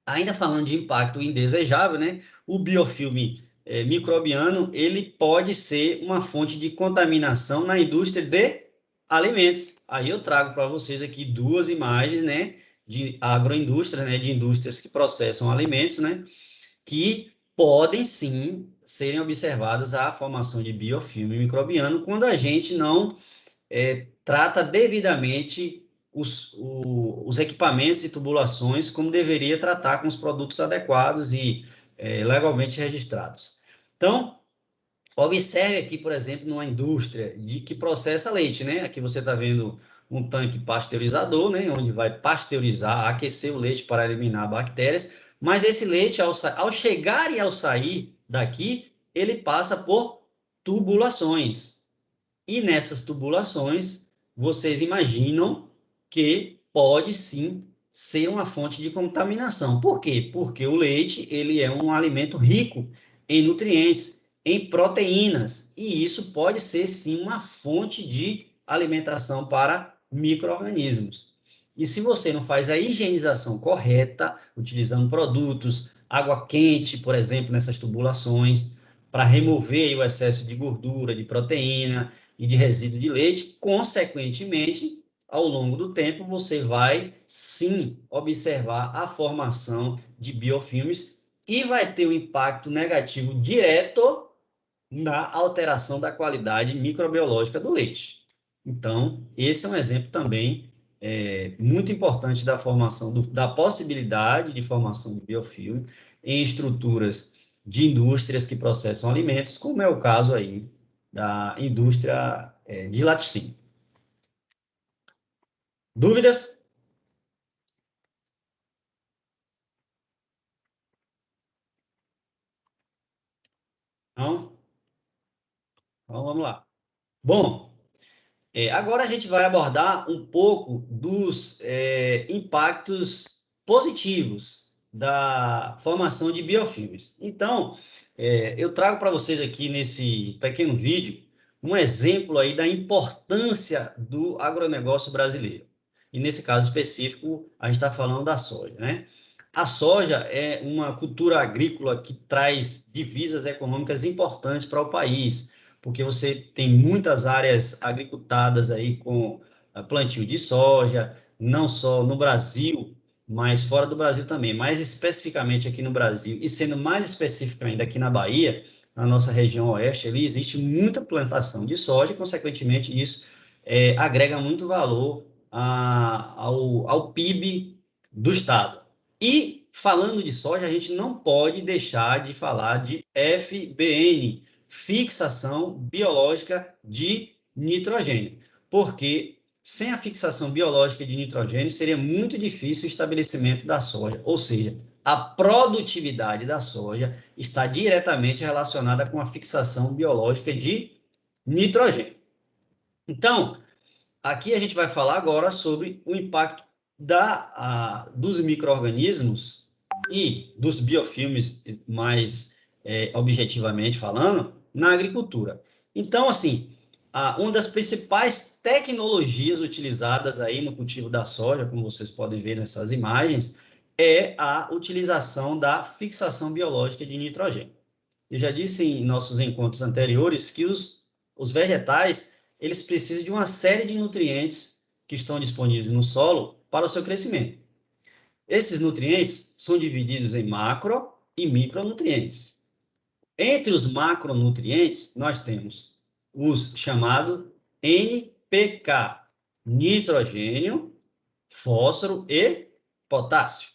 ainda falando de impacto indesejável, né? O biofilme microbiano, ele pode ser uma fonte de contaminação na indústria de alimentos. Aí eu trago para vocês aqui 2 imagens, né? De agroindústria, né? De indústrias que processam alimentos, né? Que podem sim serem observadas a formação de biofilme microbiano quando a gente não trata devidamente os equipamentos e tubulações como deveria tratar com os produtos adequados e legalmente registrados. Então, observe aqui, por exemplo, numa indústria que processa leite, né? Aqui você está vendo um tanque pasteurizador, né? Onde vai pasteurizar, aquecer o leite para eliminar bactérias, mas esse leite, ao chegar e ao sair daqui, ele passa por tubulações. E nessas tubulações, vocês imaginam que pode sim ser uma fonte de contaminação. Por quê? Porque o leite, ele é um alimento rico em nutrientes, em proteínas, e isso pode ser sim uma fonte de alimentação para micro-organismos. E se você não faz a higienização correta, utilizando produtos, água quente, por exemplo, nessas tubulações, para remover o excesso de gordura, de proteína e de resíduo de leite, consequentemente, ao longo do tempo, você vai sim observar a formação de biofilmes e vai ter um impacto negativo direto na alteração da qualidade microbiológica do leite. Então, esse é um exemplo também muito importante da formação, da possibilidade de formação de biofilme em estruturas de indústrias que processam alimentos, como é o caso aí da indústria de laticínio. Dúvidas? Não? Então, vamos lá. Bom, agora a gente vai abordar um pouco dos impactos positivos da formação de biofilmes. Então, eu trago para vocês aqui nesse pequeno vídeo um exemplo aí da importância do agronegócio brasileiro. E nesse caso específico, a gente está falando da soja, né? A soja é uma cultura agrícola que traz divisas econômicas importantes para o país, porque você tem muitas áreas agricultadas aí com plantio de soja, não só no Brasil, mas fora do Brasil também, mais especificamente aqui no Brasil, e sendo mais específico ainda aqui na Bahia, na nossa região oeste, ali existe muita plantação de soja, e, consequentemente, isso agrega muito valor ao PIB do estado. E, falando de soja, a gente não pode deixar de falar de FBN, fixação biológica de nitrogênio, porque sem a fixação biológica de nitrogênio seria muito difícil o estabelecimento da soja, ou seja, a produtividade da soja está diretamente relacionada com a fixação biológica de nitrogênio. Então, aqui a gente vai falar agora sobre o impacto dos micro-organismos e dos biofilmes, mais objetivamente falando, na agricultura. Então, assim, uma das principais tecnologias utilizadas aí no cultivo da soja, como vocês podem ver nessas imagens, é a utilização da fixação biológica de nitrogênio. Eu já disse em nossos encontros anteriores que os vegetais, eles precisam de uma série de nutrientes que estão disponíveis no solo para o seu crescimento. Esses nutrientes são divididos em macro e micronutrientes. Entre os macronutrientes, nós temos os chamados NPK, nitrogênio, fósforo e potássio.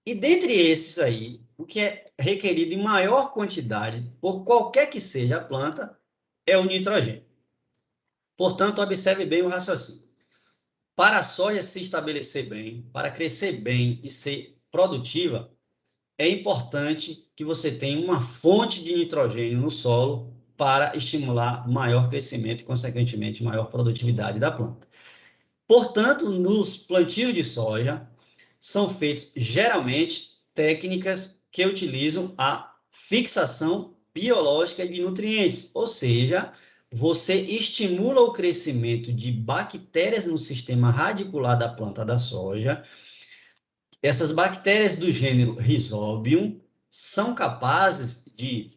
E dentre esses aí, o que é requerido em maior quantidade, por qualquer que seja a planta, é o nitrogênio. Portanto, observe bem o raciocínio. Para a soja se estabelecer bem, para crescer bem e ser produtiva, é importante que você tenha uma fonte de nitrogênio no solo para estimular maior crescimento e, consequentemente, maior produtividade da planta. Portanto, nos plantios de soja, são feitas geralmente técnicas que utilizam a fixação biológica de nutrientes, ou seja, você estimula o crescimento de bactérias no sistema radicular da planta da soja. Essas bactérias do gênero Rhizobium são capazes de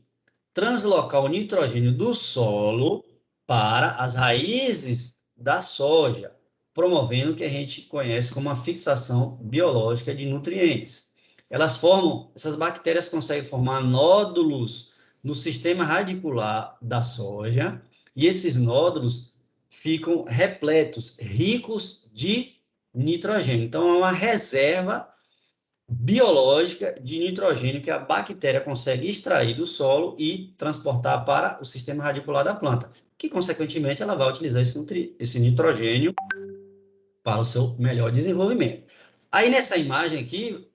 translocar o nitrogênio do solo para as raízes da soja, promovendo o que a gente conhece como a fixação biológica de nutrientes. Essas bactérias conseguem formar nódulos no sistema radicular da soja, e esses nódulos ficam repletos, ricos de nitrogênio. Então, é uma reserva biológica de nitrogênio que a bactéria consegue extrair do solo e transportar para o sistema radicular da planta, que, consequentemente, ela vai utilizar esse nitrogênio para o seu melhor desenvolvimento. Aí, nessa imagem aqui,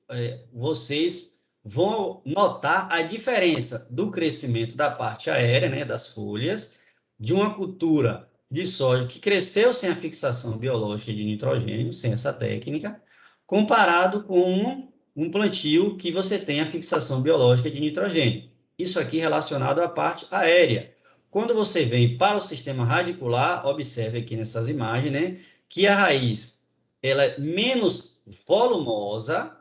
vocês vão notar a diferença do crescimento da parte aérea, né, das folhas, de uma cultura de soja que cresceu sem a fixação biológica de nitrogênio, sem essa técnica, comparado com um plantio que você tem a fixação biológica de nitrogênio. Isso aqui relacionado à parte aérea. Quando você vem para o sistema radicular, observe aqui nessas imagens, né, que a raiz ela é menos volumosa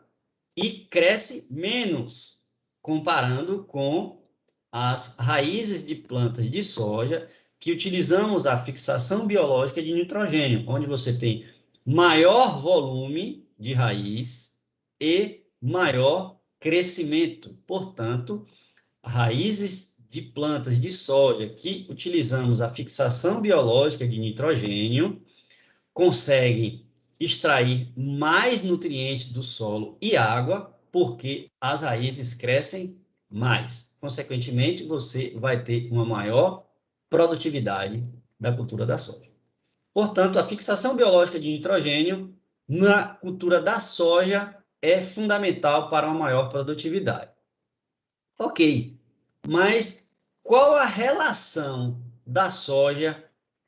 e cresce menos, comparando com as raízes de plantas de soja, que utilizamos a fixação biológica de nitrogênio, onde você tem maior volume de raiz e maior crescimento. Portanto, raízes de plantas de soja que utilizamos a fixação biológica de nitrogênio conseguem extrair mais nutrientes do solo e água, porque as raízes crescem mais. Consequentemente, você vai ter uma maior produtividade da cultura da soja. Portanto, a fixação biológica de nitrogênio na cultura da soja é fundamental para uma maior produtividade. Ok, mas qual a relação da soja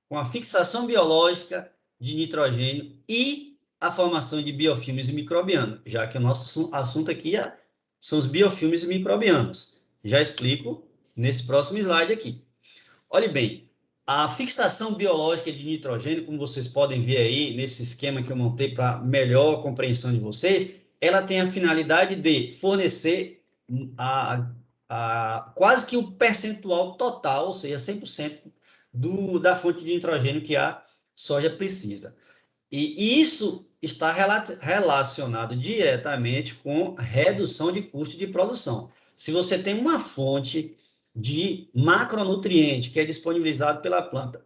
com a fixação biológica de nitrogênio e a formação de biofilmes microbianos? Já que o nosso assunto aqui são os biofilmes microbianos. Já explico nesse próximo slide aqui. Olhe bem, a fixação biológica de nitrogênio, como vocês podem ver aí nesse esquema que eu montei para melhor compreensão de vocês, ela tem a finalidade de fornecer quase que o percentual total, ou seja, 100% da fonte de nitrogênio que a soja precisa. E isso está relacionado diretamente com redução de custo de produção. Se você tem uma fonte de macronutriente que é disponibilizado pela planta,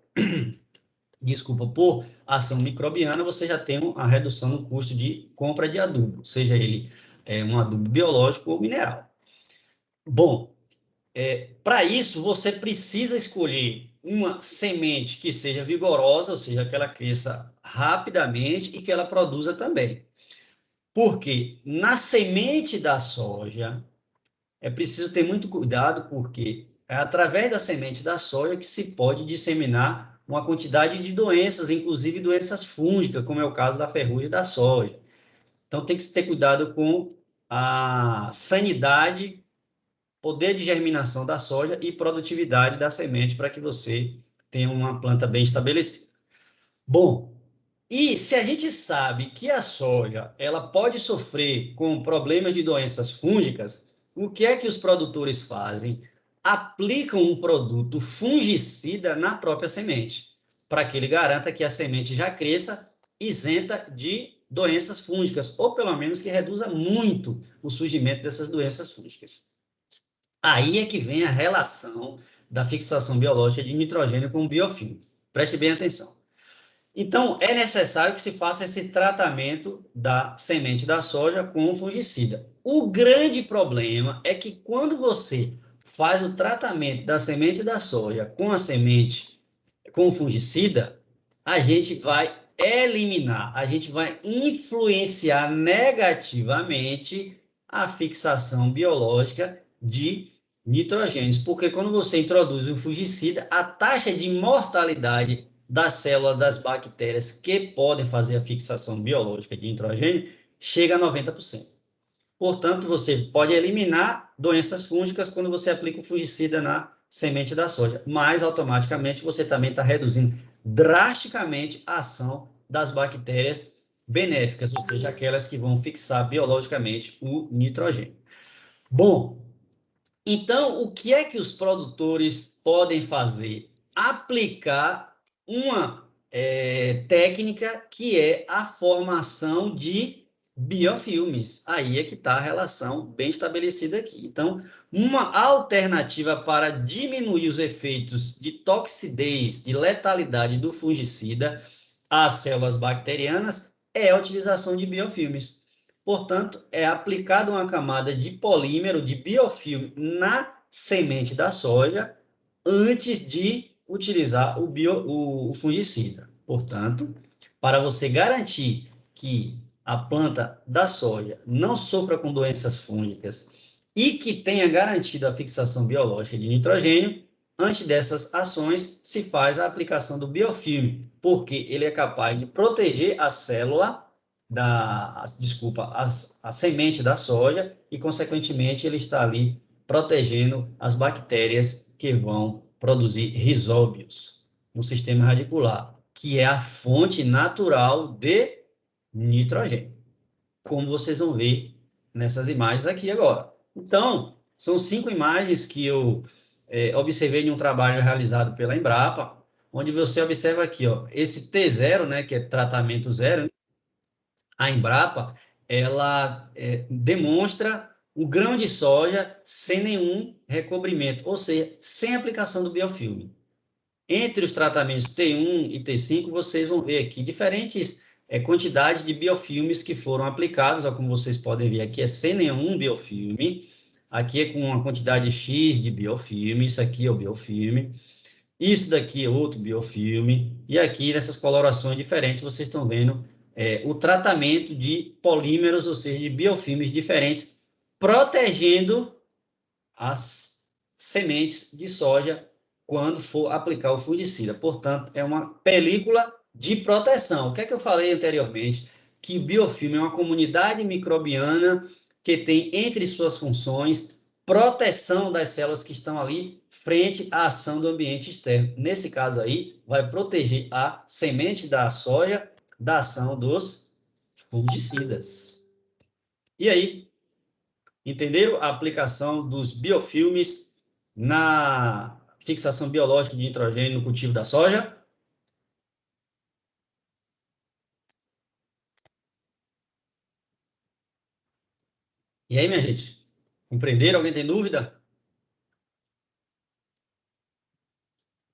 por ação microbiana, você já tem a redução no custo de compra de adubo, seja ele um adubo biológico ou mineral. Bom, para isso, você precisa escolher uma semente que seja vigorosa, ou seja, que ela cresça rapidamente e que ela produza também. Porque na semente da soja, é preciso ter muito cuidado, porque é através da semente da soja que se pode disseminar uma quantidade de doenças, inclusive doenças fúngicas, como é o caso da ferrugem da soja. Então, tem que se ter cuidado com a sanidade, poder de germinação da soja e produtividade da semente para que você tenha uma planta bem estabelecida. Bom, e se a gente sabe que a soja ela pode sofrer com problemas de doenças fúngicas, o que é que os produtores fazem? Aplicam um produto fungicida na própria semente, para que ele garanta que a semente já cresça isenta de doenças fúngicas, ou pelo menos que reduza muito o surgimento dessas doenças fúngicas. Aí é que vem a relação da fixação biológica de nitrogênio com o biofilme. Preste bem atenção. Então, é necessário que se faça esse tratamento da semente da soja com o fungicida. O grande problema é que quando você faz o tratamento da semente da soja com a semente com o fungicida, a gente vai eliminar, a gente vai influenciar negativamente a fixação biológica de nitrogênios, porque quando você introduz o fungicida, a taxa de mortalidade das células das bactérias que podem fazer a fixação biológica de nitrogênio chega a 90%. Portanto, você pode eliminar doenças fúngicas quando você aplica o fungicida na semente da soja, mas automaticamente você também está reduzindo drasticamente a ação das bactérias benéficas, ou seja, aquelas que vão fixar biologicamente o nitrogênio. Bom, então, o que é que os produtores podem fazer? Aplicar uma técnica que é a formação de biofilmes. Aí é que está a relação bem estabelecida aqui. Então, uma alternativa para diminuir os efeitos de toxidez, de letalidade do fungicida às células bacterianas é a utilização de biofilmes. Portanto, é aplicada uma camada de polímero, de biofilme, na semente da soja antes de utilizar o fungicida. Portanto, para você garantir que a planta da soja não sofra com doenças fúngicas e que tenha garantido a fixação biológica de nitrogênio, antes dessas ações, se faz a aplicação do biofilme, porque ele é capaz de proteger a célula a semente da soja e, consequentemente, ele está ali protegendo as bactérias que vão produzir risóbios no sistema radicular, que é a fonte natural de nitrogênio, como vocês vão ver nessas imagens aqui agora. Então, são 5 imagens que eu observei em um trabalho realizado pela Embrapa, onde você observa aqui, ó, esse T0, né, que é tratamento zero. A Embrapa, ela demonstra o grão de soja sem nenhum recobrimento, ou seja, sem aplicação do biofilme. Entre os tratamentos T1 e T5, vocês vão ver aqui diferentes é quantidade de biofilmes que foram aplicados, ó, como vocês podem ver aqui, é sem nenhum biofilme, aqui é com uma quantidade X de biofilme, isso aqui é o biofilme, isso daqui é outro biofilme, e aqui nessas colorações diferentes vocês estão vendo o tratamento de polímeros, ou seja, de biofilmes diferentes, protegendo as sementes de soja quando for aplicar o fungicida. Portanto, é uma película de proteção. O que é que eu falei anteriormente? Que o biofilme é uma comunidade microbiana que tem entre suas funções proteção das células que estão ali frente à ação do ambiente externo. Nesse caso aí, vai proteger a semente da soja da ação dos fungicidas. E aí, entenderam a aplicação dos biofilmes na fixação biológica de nitrogênio no cultivo da soja? E aí, minha gente? Compreenderam? Alguém tem dúvida?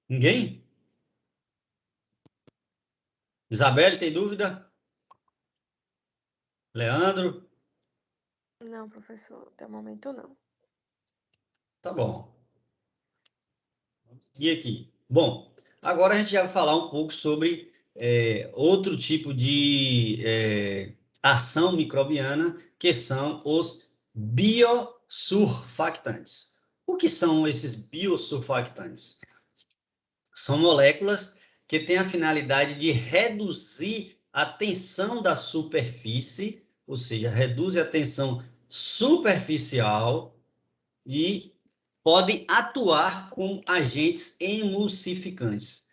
Ninguém? Isabelle, tem dúvida? Leandro? Não, professor, até o momento não. Tá bom. Vamos seguir aqui. Bom, agora a gente já vai falar um pouco sobre outro tipo de ação microbiana, que são os biosurfactantes. O que são esses biosurfactantes? São moléculas que têm a finalidade de reduzir a tensão da superfície, ou seja, reduz a tensão superficial e podem atuar como agentes emulsificantes.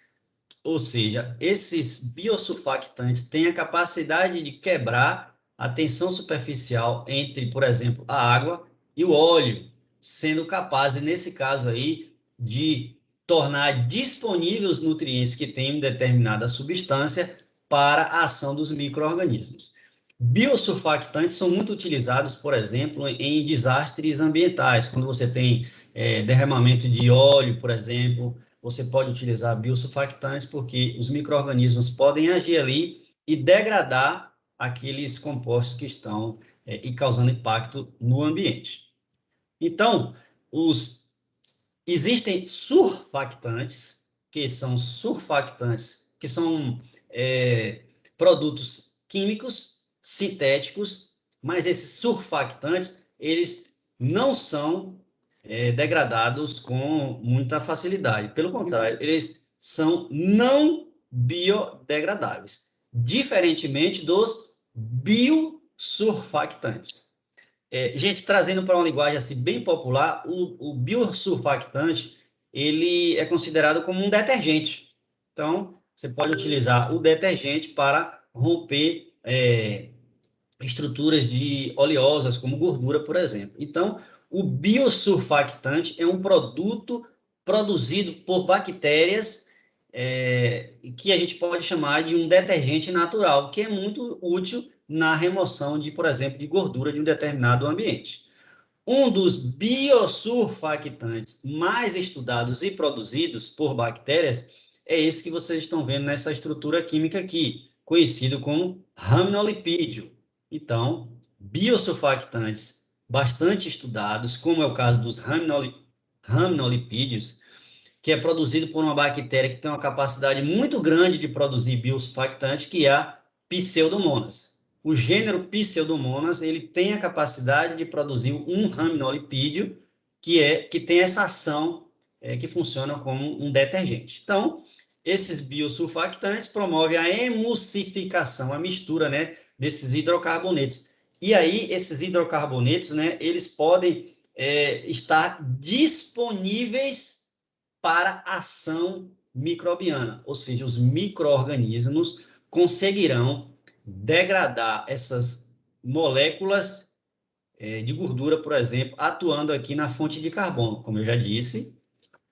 Ou seja, esses biosurfactantes têm a capacidade de quebrar a tensão superficial entre, por exemplo, a água e o óleo, sendo capazes, nesse caso aí, de tornar disponíveis os nutrientes que têm uma determinada substância para a ação dos micro-organismos. Biosurfactantes são muito utilizados, por exemplo, em desastres ambientais, quando você tem derramamento de óleo, por exemplo, você pode utilizar biosurfactantes porque os micro-organismos podem agir ali e degradar aqueles compostos que estão e causando impacto no ambiente. Então, existem surfactantes, que são produtos químicos sintéticos, mas esses surfactantes, eles não são degradados com muita facilidade. Pelo contrário, eles são não biodegradáveis, diferentemente dos biosurfactantes. Gente, trazendo para uma linguagem assim, bem popular, o biosurfactante ele é considerado como um detergente. Então, você pode utilizar o detergente para romper estruturas oleosas, como gordura, por exemplo. Então, o biosurfactante é um produto produzido por bactérias que a gente pode chamar de um detergente natural, que é muito útil na remoção de, por exemplo, de gordura de um determinado ambiente. Um dos biosurfactantes mais estudados e produzidos por bactérias é esse que vocês estão vendo nessa estrutura química aqui, conhecido como raminolipídio. Então, biosurfactantes bastante estudados, como é o caso dos raminolipídios, que é produzido por uma bactéria que tem uma capacidade muito grande de produzir biosurfactante, que é a Pseudomonas. O gênero Pseudomonas, ele tem a capacidade de produzir um raminolipídio que tem essa ação que funciona como um detergente. Então, esses biosurfactantes promovem a emulsificação, a mistura, né, desses hidrocarbonetos. E aí, esses hidrocarbonetos, né, eles podem estar disponíveis para ação microbiana, ou seja, os micro-organismos conseguirão degradar essas moléculas de gordura, por exemplo, atuando aqui na fonte de carbono. Como eu já disse,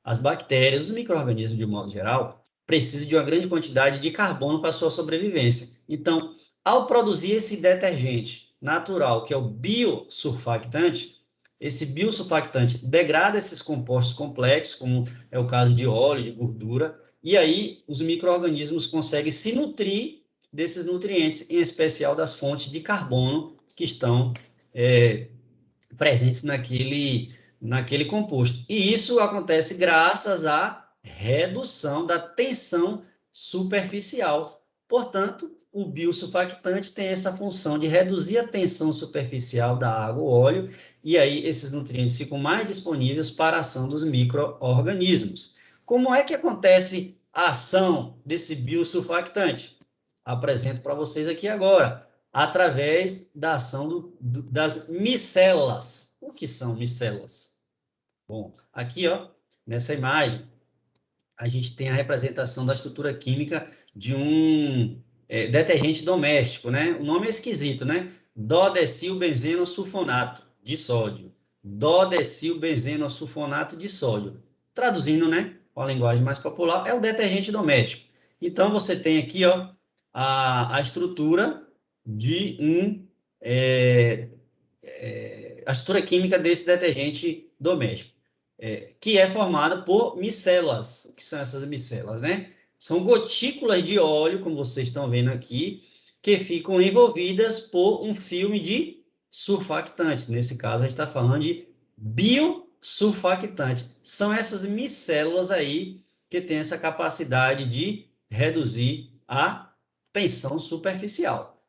as bactérias, os micro-organismos, de modo geral, precisam de uma grande quantidade de carbono para a sua sobrevivência. Então, ao produzir esse detergente natural, que é o biosurfactante, esse biosurfactante degrada esses compostos complexos, como é o caso de óleo, de gordura, e aí os micro-organismos conseguem se nutrir desses nutrientes, em especial das fontes de carbono que estão presentes naquele composto. E isso acontece graças à redução da tensão superficial. Portanto, o biosurfactante tem essa função de reduzir a tensão superficial da água ou óleo, e aí esses nutrientes ficam mais disponíveis para a ação dos micro-organismos. Como é que acontece a ação desse biosurfactante? Apresento para vocês aqui agora, através da ação das micelas. O que são micelas? Bom, aqui, ó, nessa imagem, a gente tem a representação da estrutura química de um detergente doméstico, né? O nome é esquisito, né? Dodecilbenzenosulfonato de sódio. Dodecilbenzenosulfonato de sódio. Traduzindo, né, com a linguagem mais popular, é o detergente doméstico. Então, você tem aqui, ó, a estrutura de a estrutura química desse detergente doméstico, que é formada por micelas. O que são essas micelas, né? São gotículas de óleo, como vocês estão vendo aqui, que ficam envolvidas por um filme de surfactante. Nesse caso, a gente está falando de biosurfactante. São essas micelas aí que têm essa capacidade de reduzir a tensão superficial.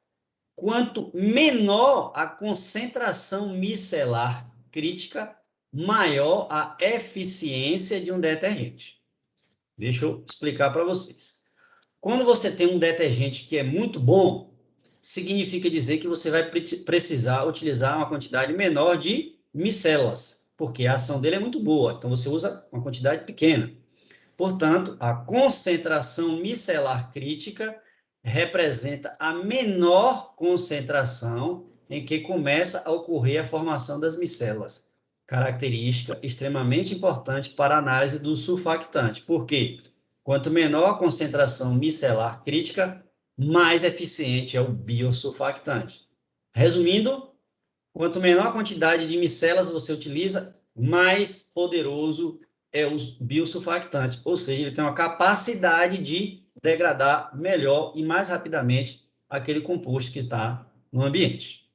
Quanto menor a concentração micelar crítica, maior a eficiência de um detergente. Deixa eu explicar para vocês. Quando você tem um detergente que é muito bom, significa dizer que você vai precisar utilizar uma quantidade menor de micelas, porque a ação dele é muito boa, então você usa uma quantidade pequena. Portanto, a concentração micelar crítica representa a menor concentração em que começa a ocorrer a formação das micelas, característica extremamente importante para a análise do surfactante. Por quê? Quanto menor a concentração micelar crítica, mais eficiente é o biosurfactante. Resumindo, quanto menor a quantidade de micelas você utiliza, mais poderoso é o biosurfactante, ou seja, ele tem uma capacidade de degradar melhor e mais rapidamente aquele composto que está no ambiente.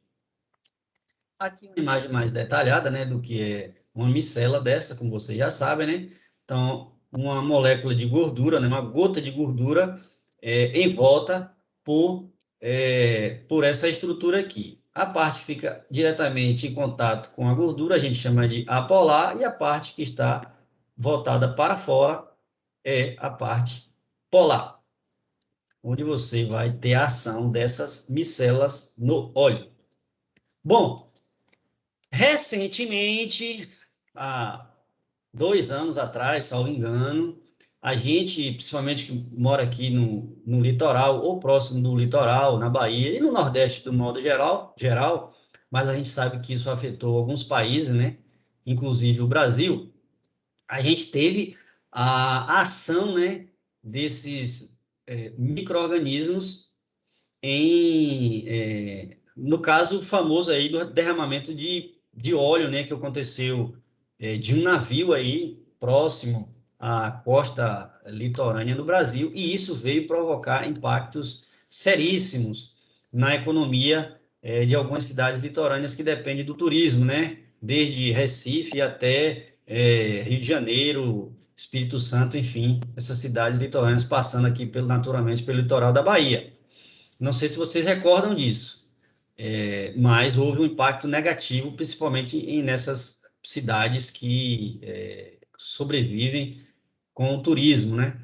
Aqui uma imagem mais detalhada, né, do que é uma micela dessa, como vocês já sabem, né? Então, uma molécula de gordura, né, uma gota de gordura envolta por essa estrutura aqui. A parte que fica diretamente em contato com a gordura, a gente chama de apolar, e a parte que está voltada para fora é a parte polar, onde você vai ter a ação dessas micelas no óleo. Bom, recentemente, há 2 anos atrás, salvo engano, a gente, principalmente que mora aqui no litoral, ou próximo do litoral, na Bahia, e no Nordeste, do modo geral, mas a gente sabe que isso afetou alguns países, né? Inclusive o Brasil. A gente teve a ação, né, desses micro-organismos no caso famoso aí do derramamento de óleo, né, que aconteceu de um navio aí próximo à costa litorânea do Brasil, e isso veio provocar impactos seríssimos na economia de algumas cidades litorâneas que dependem do turismo, né, desde Recife até Rio de Janeiro, Espírito Santo, enfim, essas cidades litorâneas passando aqui naturalmente pelo litoral da Bahia. Não sei se vocês recordam disso, mas houve um impacto negativo, principalmente nessas cidades que sobrevivem com o turismo, né?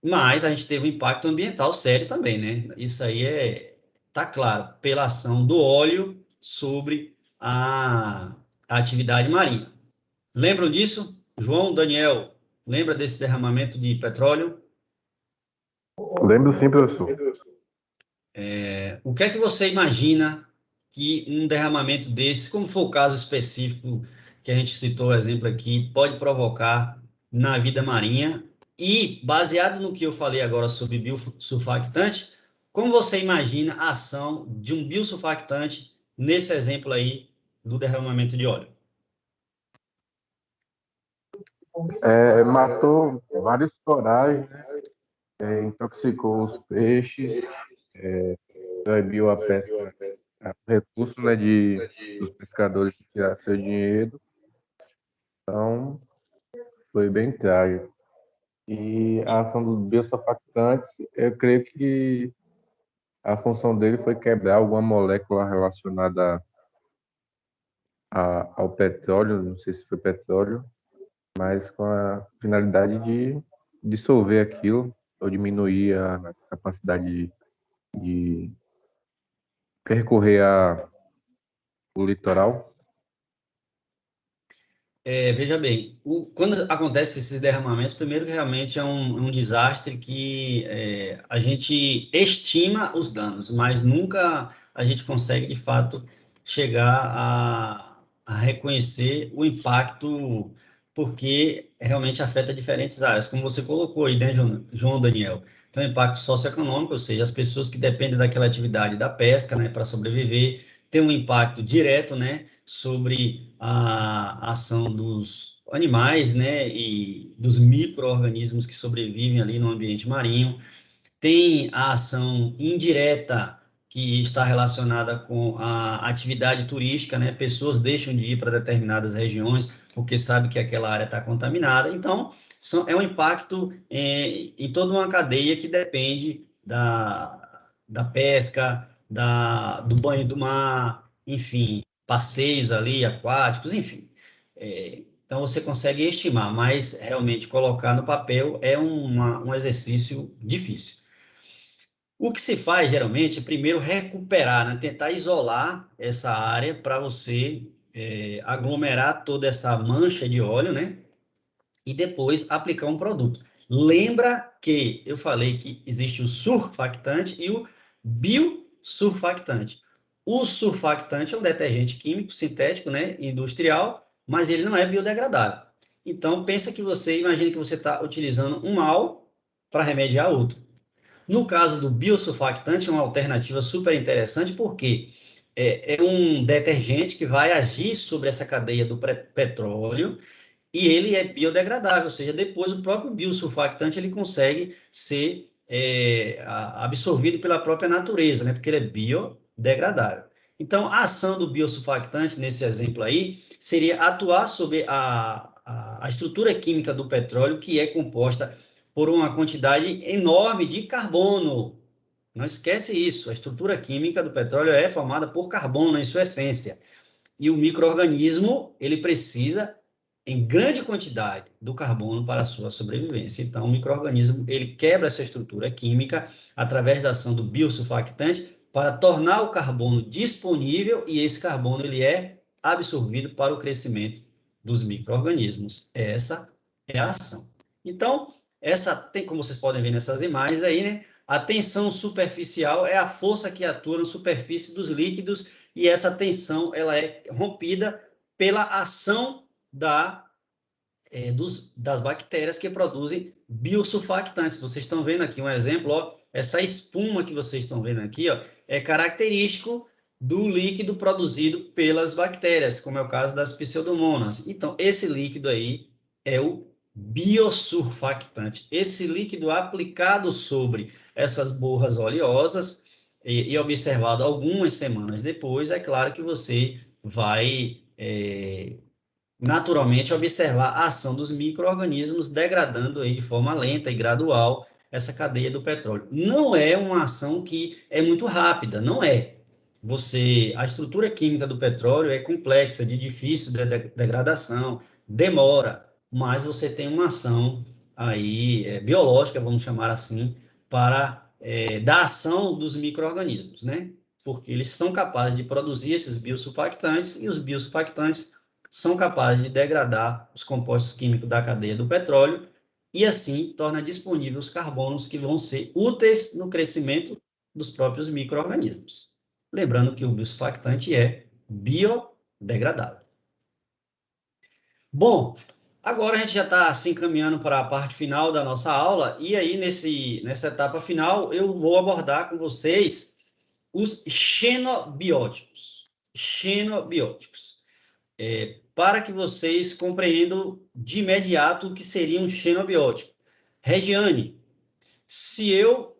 Mas a gente teve um impacto ambiental sério também, né? Isso aí tá claro, pela ação do óleo sobre a atividade marinha. Lembram disso? João, Daniel, lembra desse derramamento de petróleo? Lembro sim, professor. O que é que você imagina que um derramamento desse, como foi o caso específico que a gente citou o exemplo aqui, pode provocar na vida marinha? E, baseado no que eu falei agora sobre biosurfactante, como você imagina a ação de um biosurfactante nesse exemplo aí do derramamento de óleo? Matou vários corais, né? Intoxicou os peixes, proibiu a pesca, o recurso, né, dos pescadores tirar seu dinheiro. Então, foi bem trágico. E a ação dos biosurfactantes, eu creio que a função dele foi quebrar alguma molécula relacionada ao petróleo, não sei se foi petróleo, mas com a finalidade de dissolver aquilo ou diminuir a capacidade de percorrer o litoral. Veja bem, quando acontece esses derramamentos, primeiro que realmente é um desastre que a gente estima os danos, mas nunca a gente consegue, de fato, chegar a reconhecer o impacto, porque realmente afeta diferentes áreas, como você colocou aí, né, João Daniel? Tem um impacto socioeconômico, ou seja, as pessoas que dependem daquela atividade da pesca, né, para sobreviver, tem um impacto direto, né, sobre a ação dos animais, né, e dos micro-organismos que sobrevivem ali no ambiente marinho. Tem a ação indireta que está relacionada com a atividade turística, né? Pessoas deixam de ir para determinadas regiões porque sabem que aquela área está contaminada. Então, é um impacto em toda uma cadeia que depende da pesca, do banho do mar, enfim, passeios ali aquáticos, enfim. Então, você consegue estimar, mas realmente colocar no papel é um exercício difícil. O que se faz, geralmente, é primeiro recuperar, né? Tentar isolar essa área para você aglomerar toda essa mancha de óleo, né? E depois aplicar um produto. Lembra que eu falei que existe o surfactante e o biosurfactante. O surfactante é um detergente químico sintético, né, industrial, mas ele não é biodegradável. Então, imagine que você está utilizando um mal para remediar outro. No caso do biosurfactante, é uma alternativa super interessante, porque é um detergente que vai agir sobre essa cadeia do petróleo, e ele é biodegradável, ou seja, depois o próprio biosurfactante ele consegue ser absorvido pela própria natureza, né? Porque ele é biodegradável. Então, a ação do biosurfactante, nesse exemplo aí, seria atuar sobre a estrutura química do petróleo, que é composta por uma quantidade enorme de carbono. Não esquece isso, a estrutura química do petróleo é formada por carbono em sua essência. E o micro-organismo, ele precisa em grande quantidade do carbono para a sua sobrevivência. Então, o micro-organismo, ele quebra essa estrutura química através da ação do biosurfactante para tornar o carbono disponível, e esse carbono ele é absorvido para o crescimento dos micro-organismos. Essa é a ação. Então, tem, como vocês podem ver nessas imagens aí, né? A tensão superficial é a força que atua na superfície dos líquidos, e essa tensão ela é rompida pela ação das bactérias que produzem biosurfactantes. Vocês estão vendo aqui um exemplo, ó, essa espuma que vocês estão vendo aqui, ó, é característico do líquido produzido pelas bactérias, como é o caso das pseudomonas. Então, esse líquido aí é o biosurfactante. Esse líquido aplicado sobre essas borras oleosas e observado algumas semanas depois, é claro que você vai naturalmente observar a ação dos micro-organismos degradando aí de forma lenta e gradual essa cadeia do petróleo. Não é uma ação que é muito rápida, não é. A estrutura química do petróleo é complexa, de difícil degradação, demora, mas você tem uma ação aí biológica, vamos chamar assim, da ação dos micro-organismos, né? Porque eles são capazes de produzir esses biosurfactantes, e os biosurfactantes são capazes de degradar os compostos químicos da cadeia do petróleo, e assim torna disponíveis os carbonos que vão ser úteis no crescimento dos próprios micro-organismos. Lembrando que o biosurfactante é biodegradável. Bom, agora a gente já está se encaminhando para a parte final da nossa aula, e aí nessa etapa final eu vou abordar com vocês os xenobióticos. Xenobióticos. Para que vocês compreendam de imediato o que seria um xenobiótico. Regiane, se eu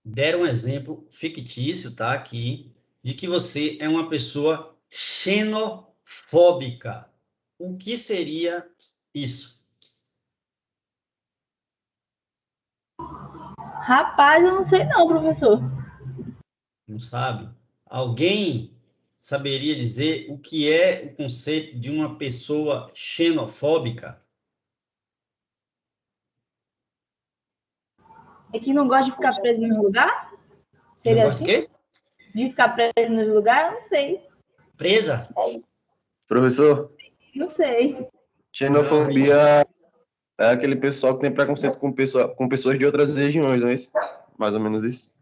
deram um exemplo fictício, tá, aqui, de que você é uma pessoa xenofóbica. O que seria isso? Rapaz, eu não sei não, professor. Não sabe? Alguém saberia dizer o que é o conceito de uma pessoa xenofóbica? É que não gosta de ficar preso no lugar? Que não Seria gosta assim? de quê? De ficar preso no lugar? Eu não sei. Presa? Professor, Não sei. xenofobia é aquele pessoal que tem preconceito com pessoas de outras regiões, não é isso? Mais ou menos isso.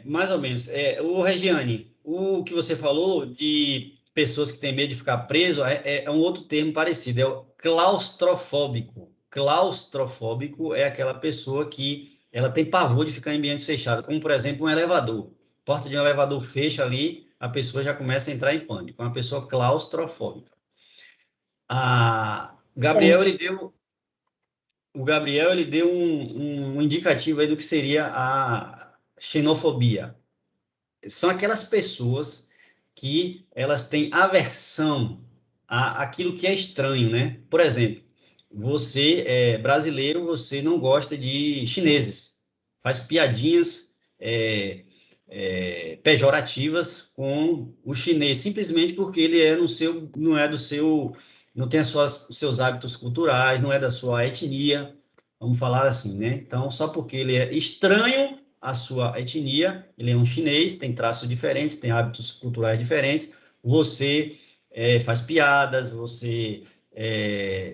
Mais ou menos. O Regiane, o que você falou de pessoas que têm medo de ficar preso é um outro termo parecido, é o claustrofóbico. Claustrofóbico é aquela pessoa que ela tem pavor de ficar em ambientes fechados, como, por exemplo, um elevador. Porta de um elevador fecha ali, a pessoa já começa a entrar em pânico. É uma pessoa claustrofóbica. O Gabriel ele deu um indicativo aí do que seria a xenofobia. São aquelas pessoas que elas têm aversão àquilo que é estranho, né? Por exemplo, você é brasileiro, você não gosta de chineses, faz piadinhas pejorativas com o chinês, simplesmente porque ele não é do seu, não tem os seus hábitos culturais, não é da sua etnia, vamos falar assim, né? Então, só porque ele é estranho à sua etnia, ele é um chinês, tem traços diferentes, tem hábitos culturais diferentes, você faz piadas, você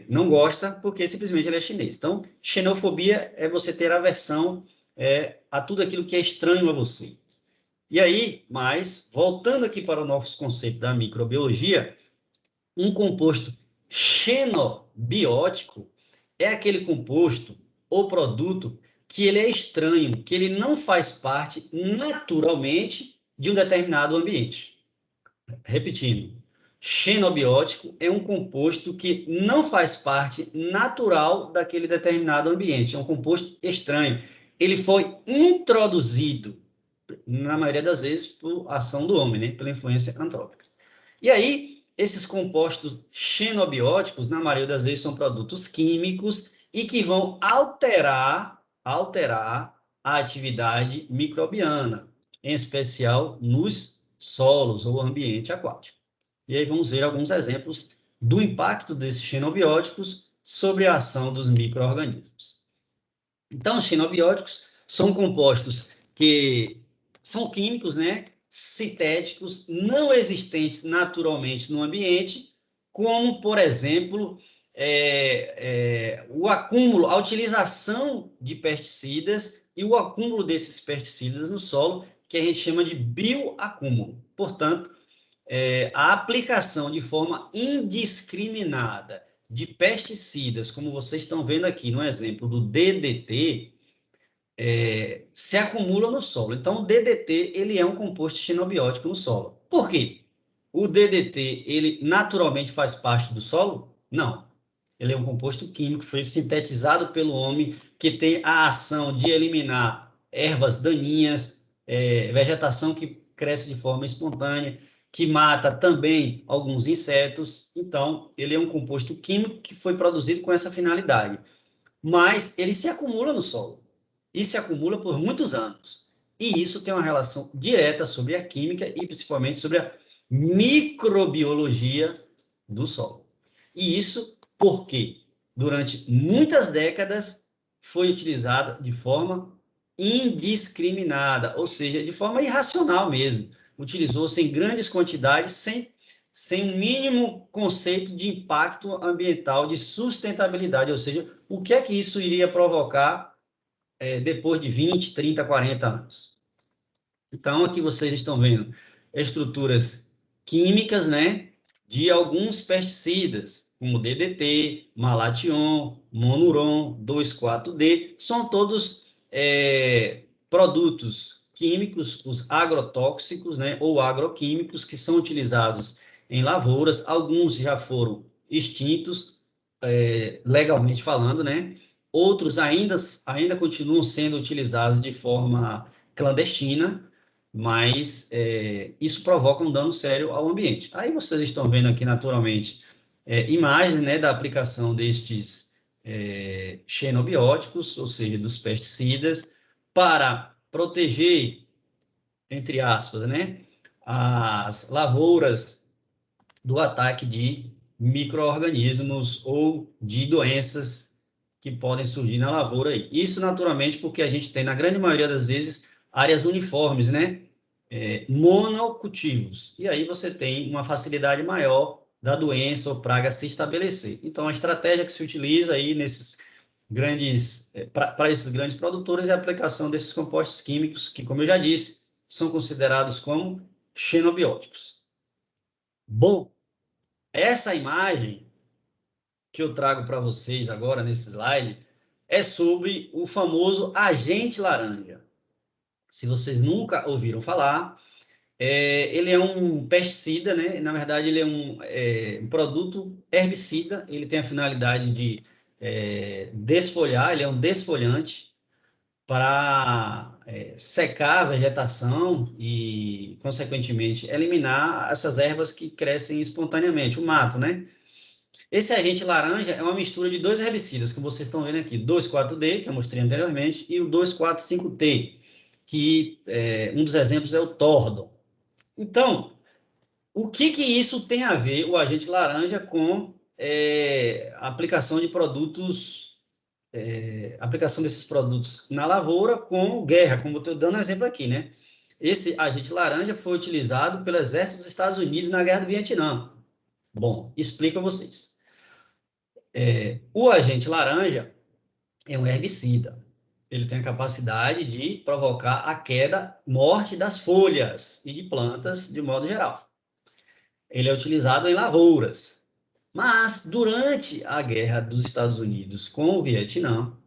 não gosta porque simplesmente ele é chinês. Então, xenofobia é você ter aversão a tudo aquilo que é estranho a você. E aí, mas, voltando aqui para o nosso conceito da microbiologia, um composto xenobiótico é aquele composto ou produto que ele é estranho, que ele não faz parte naturalmente de um determinado ambiente. Repetindo, xenobiótico é um composto que não faz parte natural daquele determinado ambiente, é um composto estranho. Ele foi introduzido, na maioria das vezes, por ação do homem, né? Pela influência antrópica. E aí, esses compostos xenobióticos, na maioria das vezes, são produtos químicos e que vão alterar a atividade microbiana, em especial nos solos ou ambiente aquático. E aí vamos ver alguns exemplos do impacto desses xenobióticos sobre a ação dos micro-organismos. Então, os xenobióticos são compostos que são químicos, né, sintéticos, não existentes naturalmente no ambiente, como, por exemplo, o acúmulo, a utilização de pesticidas e o acúmulo desses pesticidas no solo, que a gente chama de bioacúmulo. Portanto, a aplicação de forma indiscriminada de pesticidas, como vocês estão vendo aqui no exemplo do DDT, se acumula no solo. Então, o DDT ele é um composto xenobiótico no solo. Por quê? O DDT ele naturalmente faz parte do solo? Não. Ele é um composto químico que foi sintetizado pelo homem, que tem a ação de eliminar ervas daninhas, vegetação que cresce de forma espontânea, que mata também alguns insetos. Então, ele é um composto químico que foi produzido com essa finalidade. Mas ele se acumula no solo. E se acumula por muitos anos. E isso tem uma relação direta sobre a química e principalmente sobre a microbiologia do solo. E isso porque durante muitas décadas foi utilizada de forma indiscriminada, ou seja, de forma irracional mesmo. Utilizou-se em grandes quantidades, sem um mínimo conceito de impacto ambiental, de sustentabilidade, ou seja, o que é que isso iria provocar depois de 20, 30, 40 anos. Então, aqui vocês estão vendo estruturas químicas, né, de alguns pesticidas, como DDT, Malathion, Monuron, 2,4-D, são todos produtos químicos, os agrotóxicos, né, ou agroquímicos, que são utilizados em lavouras, alguns já foram extintos, legalmente falando, né, outros ainda continuam sendo utilizados de forma clandestina, mas isso provoca um dano sério ao ambiente. Aí vocês estão vendo aqui, naturalmente, imagens, né, da aplicação destes xenobióticos, ou seja, dos pesticidas, para proteger, entre aspas, né, as lavouras do ataque de micro-organismos ou de doenças que podem surgir na lavoura aí. Isso, naturalmente, porque a gente tem, na grande maioria das vezes, áreas uniformes, né? Monocultivos. E aí você tem uma facilidade maior da doença ou praga se estabelecer. Então, a estratégia que se utiliza aí nesses grandes, para esses grandes produtores é a aplicação desses compostos químicos que, como eu já disse, são considerados como xenobióticos. Bom, essa imagem que eu trago para vocês agora nesse slide é sobre o famoso agente laranja. Se vocês nunca ouviram falar, ele é um pesticida, né? Na verdade, ele é um produto herbicida, ele tem a finalidade de desfolhar, ele é um desfolhante para secar a vegetação e, consequentemente, eliminar essas ervas que crescem espontaneamente, o mato, né? Esse agente laranja é uma mistura de dois herbicidas, que vocês estão vendo aqui, 2,4-D, que eu mostrei anteriormente, e o 2,4,5-T, que um dos exemplos é o Tordon. Então, o que isso tem a ver, o agente laranja, com a aplicação de produtos, aplicação desses produtos na lavoura com guerra, como eu estou dando exemplo aqui, né? Esse agente laranja foi utilizado pelo exército dos Estados Unidos na Guerra do Vietnã. Bom, explico a vocês. O agente laranja é um herbicida. Ele tem a capacidade de provocar a queda, morte das folhas e de plantas de modo geral. Ele é utilizado em lavouras. Mas, durante a guerra dos Estados Unidos com o Vietnã,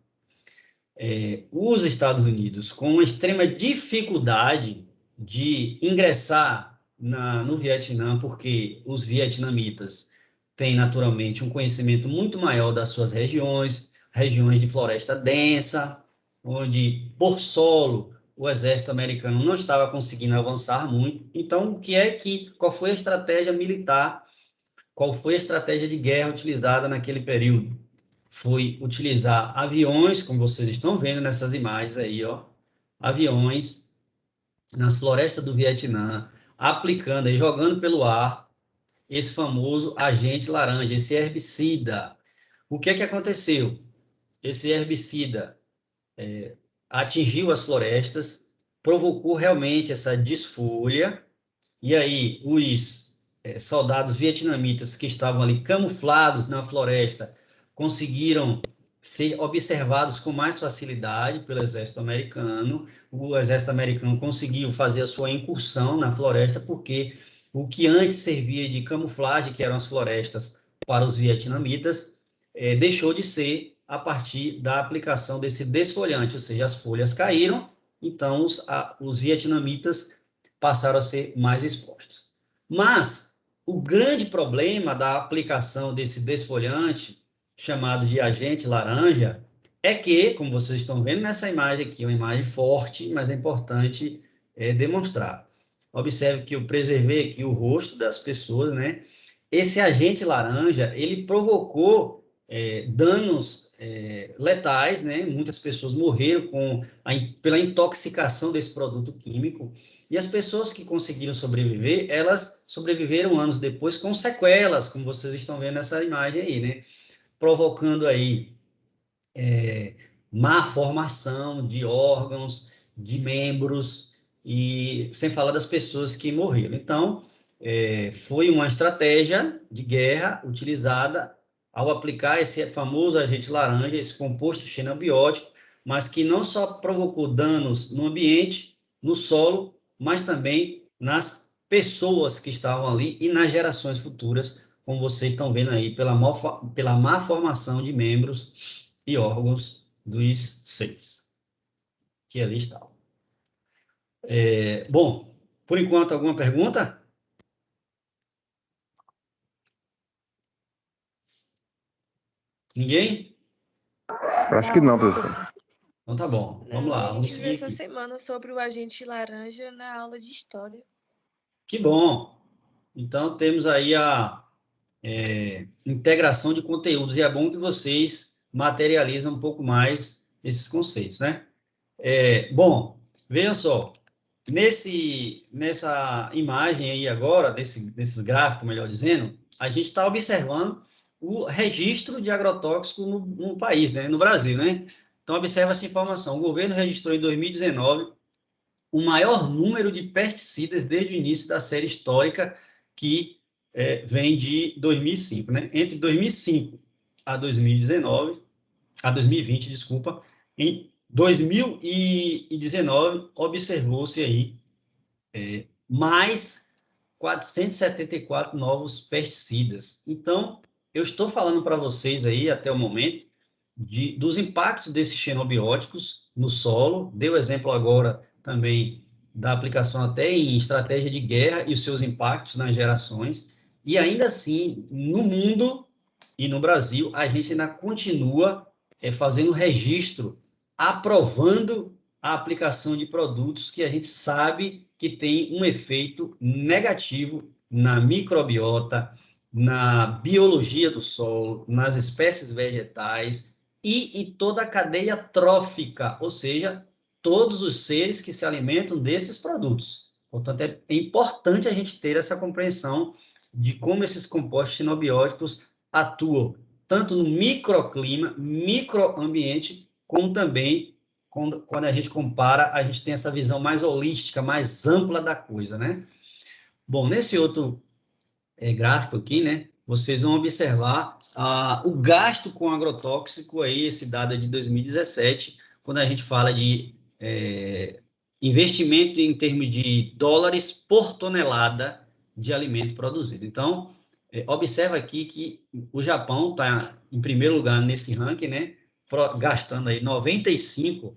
os Estados Unidos, com extrema dificuldade de ingressar no Vietnã, porque os vietnamitas têm, naturalmente, um conhecimento muito maior das suas regiões de floresta densa, onde, por solo, o exército americano não estava conseguindo avançar muito. Então, qual foi a estratégia militar, qual foi a estratégia de guerra utilizada naquele período? Foi utilizar aviões, como vocês estão vendo nessas imagens aí, ó, aviões nas florestas do Vietnã, aplicando e jogando pelo ar esse famoso agente laranja, esse herbicida. O que aconteceu? Esse herbicida atingiu as florestas, provocou realmente essa desfolha, e aí os soldados vietnamitas que estavam ali camuflados na floresta conseguiram ser observados com mais facilidade pelo exército americano. O exército americano conseguiu fazer a sua incursão na floresta, porque o que antes servia de camuflagem, que eram as florestas, para os vietnamitas, deixou de ser a partir da aplicação desse desfolhante, ou seja, as folhas caíram, então os vietnamitas passaram a ser mais expostos. Mas o grande problema da aplicação desse desfolhante, chamado de agente laranja, é que, como vocês estão vendo nessa imagem aqui, uma imagem forte, mas é importante demonstrar. Observe que eu preservei aqui o rosto das pessoas, né? Esse agente laranja, ele provocou danos letais, né? Muitas pessoas morreram pela intoxicação desse produto químico, e as pessoas que conseguiram sobreviver, elas sobreviveram anos depois com sequelas, como vocês estão vendo nessa imagem aí, né? Provocando aí má formação de órgãos, de membros, e sem falar das pessoas que morreram. Então, foi uma estratégia de guerra utilizada ao aplicar esse famoso agente laranja, esse composto xenobiótico, mas que não só provocou danos no ambiente, no solo, mas também nas pessoas que estavam ali e nas gerações futuras, como vocês estão vendo aí, pela má formação de membros e órgãos dos seres que ali estavam. Bom, por enquanto, alguma pergunta? Ninguém? Acho que não, professor. Então tá bom, vamos lá, A vamos gente viu seguir essa aqui. semana sobre o agente laranja na aula de história. Que bom! Então temos aí a integração de conteúdos, e é bom que vocês materializam um pouco mais esses conceitos, né? Bom, vejam só, nessa imagem aí agora, nesses gráficos, melhor dizendo, a gente está observando o registro de agrotóxico no país, né, no Brasil, né? Então, observa essa informação. O governo registrou em 2019 o maior número de pesticidas desde o início da série histórica, que vem de 2005, né? Entre 2005 a 2019, a 2020, desculpa, em 2019, observou-se aí mais 474 novos pesticidas. Então, eu estou falando para vocês aí, até o momento, dos impactos desses xenobióticos no solo. Dei o exemplo agora também da aplicação até em estratégia de guerra e os seus impactos nas gerações. E ainda assim, no mundo e no Brasil, a gente ainda continua fazendo registro, aprovando a aplicação de produtos que a gente sabe que tem um efeito negativo na microbiota, na biologia do solo, nas espécies vegetais e em toda a cadeia trófica, ou seja, todos os seres que se alimentam desses produtos. Portanto, é importante a gente ter essa compreensão de como esses compostos xenobióticos atuam, tanto no microclima, microambiente, como também quando a gente compara, a gente tem essa visão mais holística, mais ampla da coisa, né? Bom, nesse outro gráfico aqui, né, vocês vão observar o gasto com agrotóxico, aí, esse dado é de 2017, quando a gente fala de investimento em termos de dólares por tonelada de alimento produzido. Então, observa aqui que o Japão está em primeiro lugar nesse ranking, né, gastando aí 95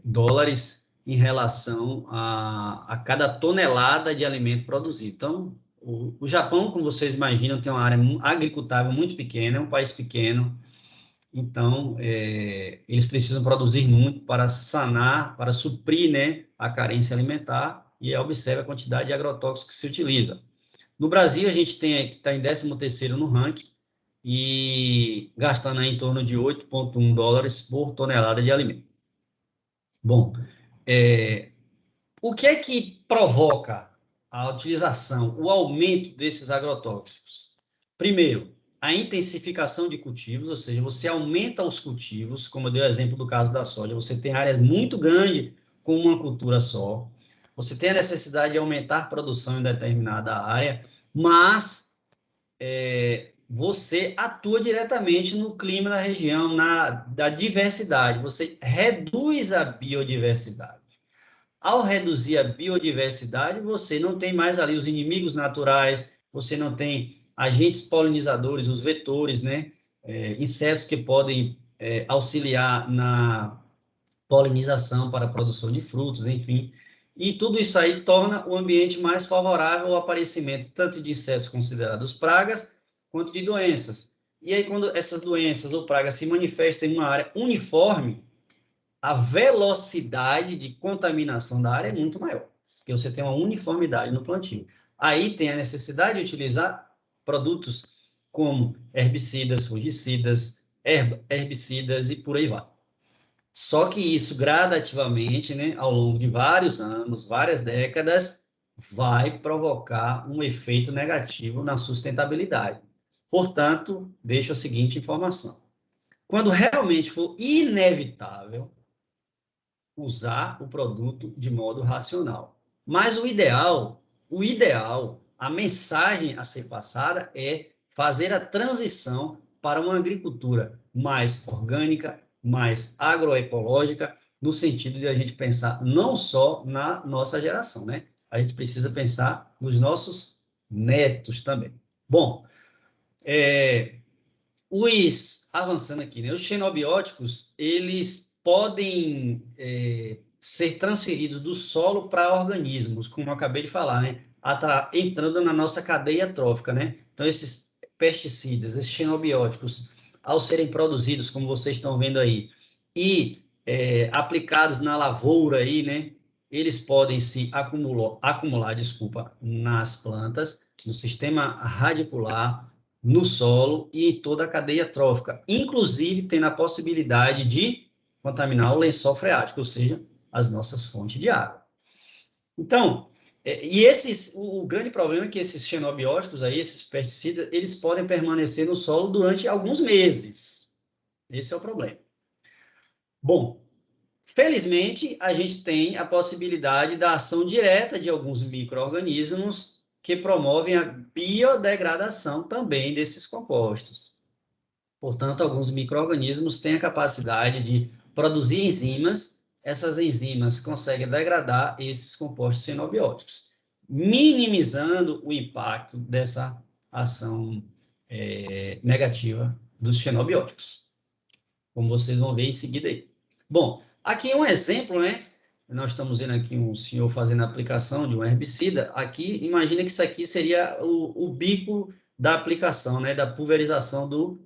dólares em relação a cada tonelada de alimento produzido. Então, o Japão, como vocês imaginam, tem uma área agricultável muito pequena, é um país pequeno, então eles precisam produzir muito para sanar, para suprir, né, a carência alimentar, e observa a quantidade de agrotóxicos que se utiliza. No Brasil, a gente está em 13º no ranking, e gastando aí em torno de 8,1 dólares por tonelada de alimento. Bom, o que é que provoca a utilização, o aumento desses agrotóxicos? Primeiro, a intensificação de cultivos, ou seja, você aumenta os cultivos, como eu dei o exemplo do caso da soja, você tem áreas muito grandes com uma cultura só, você tem a necessidade de aumentar a produção em determinada área, mas você atua diretamente no clima da região, da diversidade, você reduz a biodiversidade. Ao reduzir a biodiversidade, você não tem mais ali os inimigos naturais, você não tem agentes polinizadores, os vetores, né? Insetos que podem auxiliar na polinização para a produção de frutos, enfim. E tudo isso aí torna o ambiente mais favorável ao aparecimento tanto de insetos considerados pragas, quanto de doenças. E aí, quando essas doenças ou pragas se manifestam em uma área uniforme, a velocidade de contaminação da área é muito maior, porque você tem uma uniformidade no plantio. Aí tem a necessidade de utilizar produtos como herbicidas, fungicidas, herbicidas e por aí vai. Só que isso gradativamente, né, ao longo de vários anos, várias décadas, vai provocar um efeito negativo na sustentabilidade. Portanto, deixo a seguinte informação. Quando realmente for inevitável, usar o produto de modo racional. Mas o ideal, a mensagem a ser passada é fazer a transição para uma agricultura mais orgânica, mais agroecológica, no sentido de a gente pensar não só na nossa geração, né? A gente precisa pensar nos nossos netos também. Bom, avançando aqui, né? Os xenobióticos, eles podem ser transferidos do solo para organismos, como eu acabei de falar, né? Entrando na nossa cadeia trófica, né? Então, esses pesticidas, esses xenobióticos, ao serem produzidos, como vocês estão vendo aí, e aplicados na lavoura aí, né, eles podem se acumular, nas plantas, no sistema radicular, no solo e em toda a cadeia trófica, inclusive tendo a possibilidade de contaminar o lençol freático, ou seja, as nossas fontes de água. Então, o grande problema é que esses xenobióticos aí, esses pesticidas, eles podem permanecer no solo durante alguns meses. Esse é o problema. Bom, felizmente, a gente tem a possibilidade da ação direta de alguns micro-organismos que promovem a biodegradação também desses compostos. Portanto, alguns micro-organismos têm a capacidade de produzir enzimas. Essas enzimas conseguem degradar esses compostos xenobióticos, minimizando o impacto dessa ação negativa dos xenobióticos, como vocês vão ver em seguida aí. Bom, aqui é um exemplo, né? Nós estamos vendo aqui um senhor fazendo a aplicação de um herbicida. Aqui, imagina que isso aqui seria o bico da aplicação, né? Da pulverização do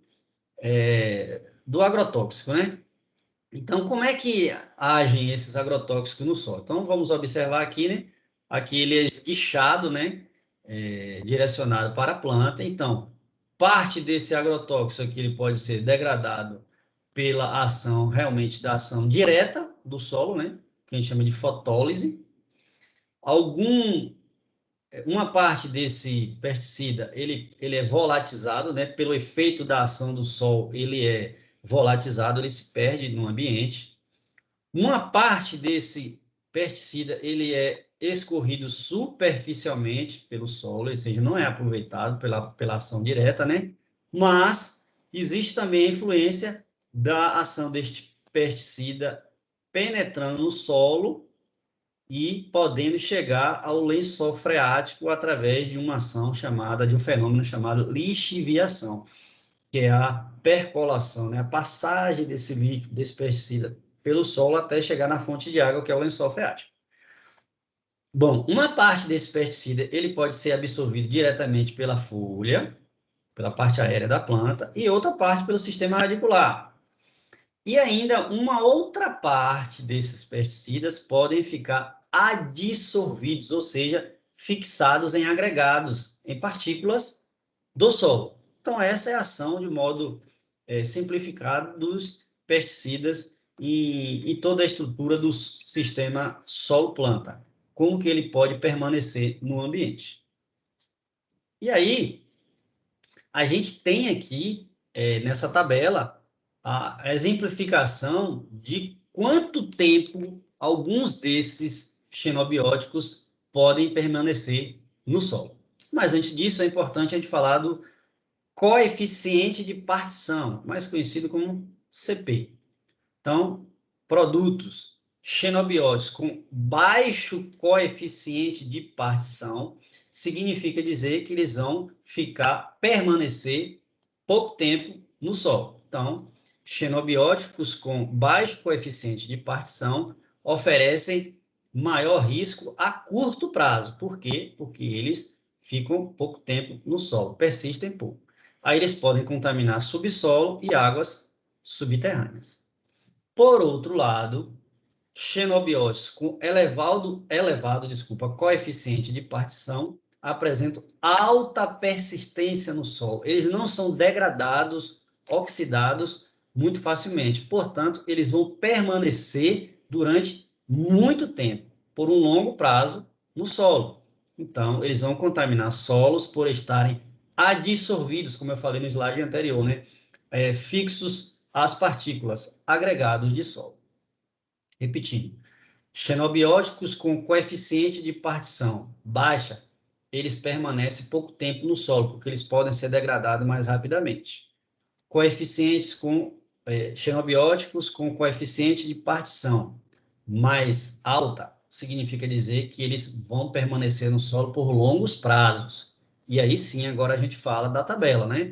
agrotóxico, né? Então, como é que agem esses agrotóxicos no solo? Então, vamos observar aqui, né? Aqui ele é esguichado, né? Direcionado para a planta. Então, parte desse agrotóxico aqui ele pode ser degradado pela ação, realmente, da ação direta do solo, né? Que a gente chama de fotólise. Uma parte desse pesticida, ele é volatizado, né? Pelo efeito da ação do sol, ele é volatizado, ele se perde no ambiente. Uma parte desse pesticida, ele é escorrido superficialmente pelo solo, ou seja, não é aproveitado pela ação direta, né? Mas existe também a influência da ação deste pesticida penetrando no solo e podendo chegar ao lençol freático através de uma ação de um fenômeno chamado lixiviação, que é a percolação, né? A passagem desse líquido, desse pesticida, pelo solo até chegar na fonte de água, que é o lençol freático. Bom, uma parte desse pesticida, ele pode ser absorvido diretamente pela folha, pela parte aérea da planta, e outra parte pelo sistema radicular. E ainda uma outra parte desses pesticidas podem ficar adsorvidos, ou seja, fixados em agregados, em partículas do solo. Então, essa é a ação, de modo simplificado, dos pesticidas em toda a estrutura do sistema solo-planta. Como que ele pode permanecer no ambiente. E aí, a gente tem aqui, nessa tabela, a exemplificação de quanto tempo alguns desses xenobióticos podem permanecer no solo. Mas antes disso, é importante a gente falar do coeficiente de partição, mais conhecido como CP. Então, produtos xenobióticos com baixo coeficiente de partição significa dizer que eles vão permanecer pouco tempo no solo. Então, xenobióticos com baixo coeficiente de partição oferecem maior risco a curto prazo. Por quê? Porque eles ficam pouco tempo no solo, persistem pouco. Aí eles podem contaminar subsolo e águas subterrâneas. Por outro lado, xenobióticos com elevado coeficiente de partição apresentam alta persistência no solo. Eles não são degradados, oxidados muito facilmente. Portanto, eles vão permanecer durante muito tempo, por um longo prazo, no solo. Então, eles vão contaminar solos por estarem adsorvidos, como eu falei no slide anterior, né? Fixos às partículas, agregados de solo. Repetindo, xenobióticos com coeficiente de partição baixa, eles permanecem pouco tempo no solo, porque eles podem ser degradados mais rapidamente. Xenobióticos com coeficiente de partição mais alta, significa dizer que eles vão permanecer no solo por longos prazos. E aí sim, agora a gente fala da tabela, né?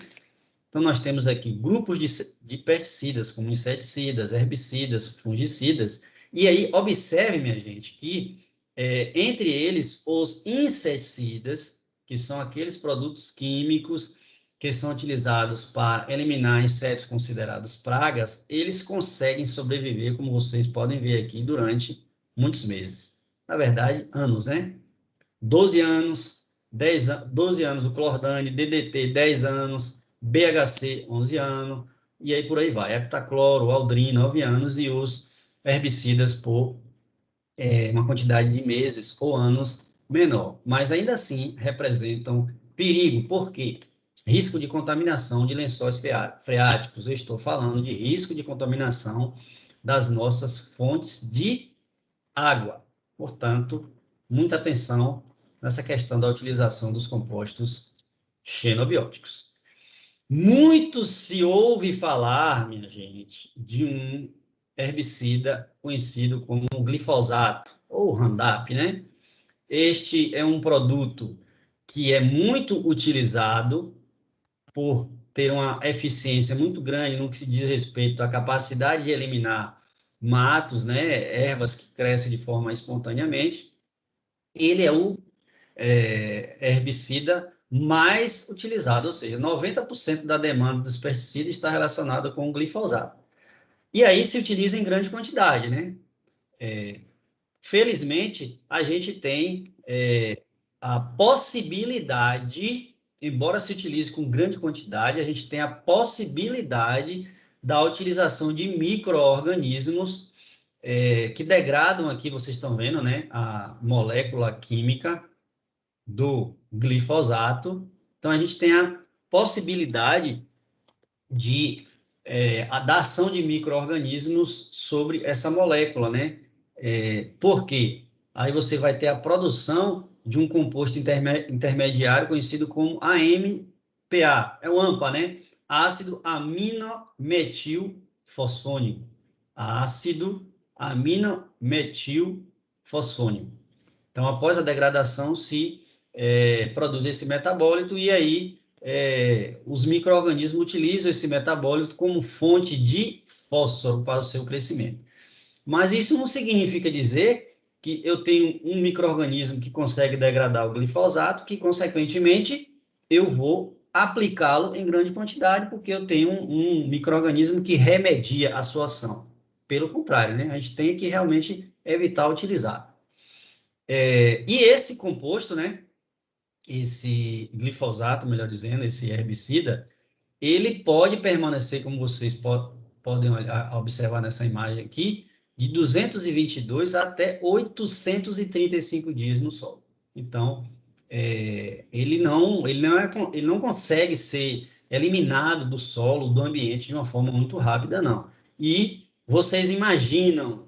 Então, nós temos aqui grupos de pesticidas, como inseticidas, herbicidas, fungicidas. E aí, observe, minha gente, que entre eles, os inseticidas, que são aqueles produtos químicos que são utilizados para eliminar insetos considerados pragas, eles conseguem sobreviver, como vocês podem ver aqui, durante muitos meses. Na verdade, anos, né? 12 anos, 12 anos o clordane, DDT 10 anos, BHC 11 anos, e aí por aí vai. Heptacloro, aldrin 9 anos e os herbicidas por uma quantidade de meses ou anos menor. Mas ainda assim representam perigo, por quê? Risco de contaminação de lençóis freáticos. Eu estou falando de risco de contaminação das nossas fontes de água. Portanto, muita atenção nessa questão da utilização dos compostos xenobióticos. Muito se ouve falar, minha gente, de um herbicida conhecido como glifosato, ou Roundup, né? Este é um produto que é muito utilizado por ter uma eficiência muito grande no que se diz respeito à capacidade de eliminar matos, né, ervas que crescem de forma espontaneamente. Ele é o herbicida mais utilizado, ou seja, 90% da demanda dos pesticidas está relacionada com o glifosato. E aí se utiliza em grande quantidade, né? Felizmente, a gente tem a possibilidade, embora se utilize com grande quantidade, a gente tem a possibilidade da utilização de micro-organismos que degradam, aqui vocês estão vendo, né, a molécula química do glifosato. Então, a gente tem a possibilidade da ação de micro-organismos sobre essa molécula, né? Por quê? Aí você vai ter a produção de um composto intermediário conhecido como AMPA, é o AMPA, né? Ácido aminometilfosfônico. Ácido aminometilfosfônico. Então, após a degradação, se produz esse metabólito e aí os micro-organismos utilizam esse metabólito como fonte de fósforo para o seu crescimento. Mas isso não significa dizer que eu tenho um micro-organismo que consegue degradar o glifosato, que, consequentemente, eu vou aplicá-lo em grande quantidade, porque eu tenho um micro-organismo que remedia a sua ação. Pelo contrário, né? A gente tem que realmente evitar utilizar. E esse composto, né? Esse glifosato, melhor dizendo, esse herbicida, ele pode permanecer, como vocês podem observar nessa imagem aqui, de 222 até 835 dias no solo. Então, ele não consegue ser eliminado do solo, do ambiente, de uma forma muito rápida, não. E vocês imaginam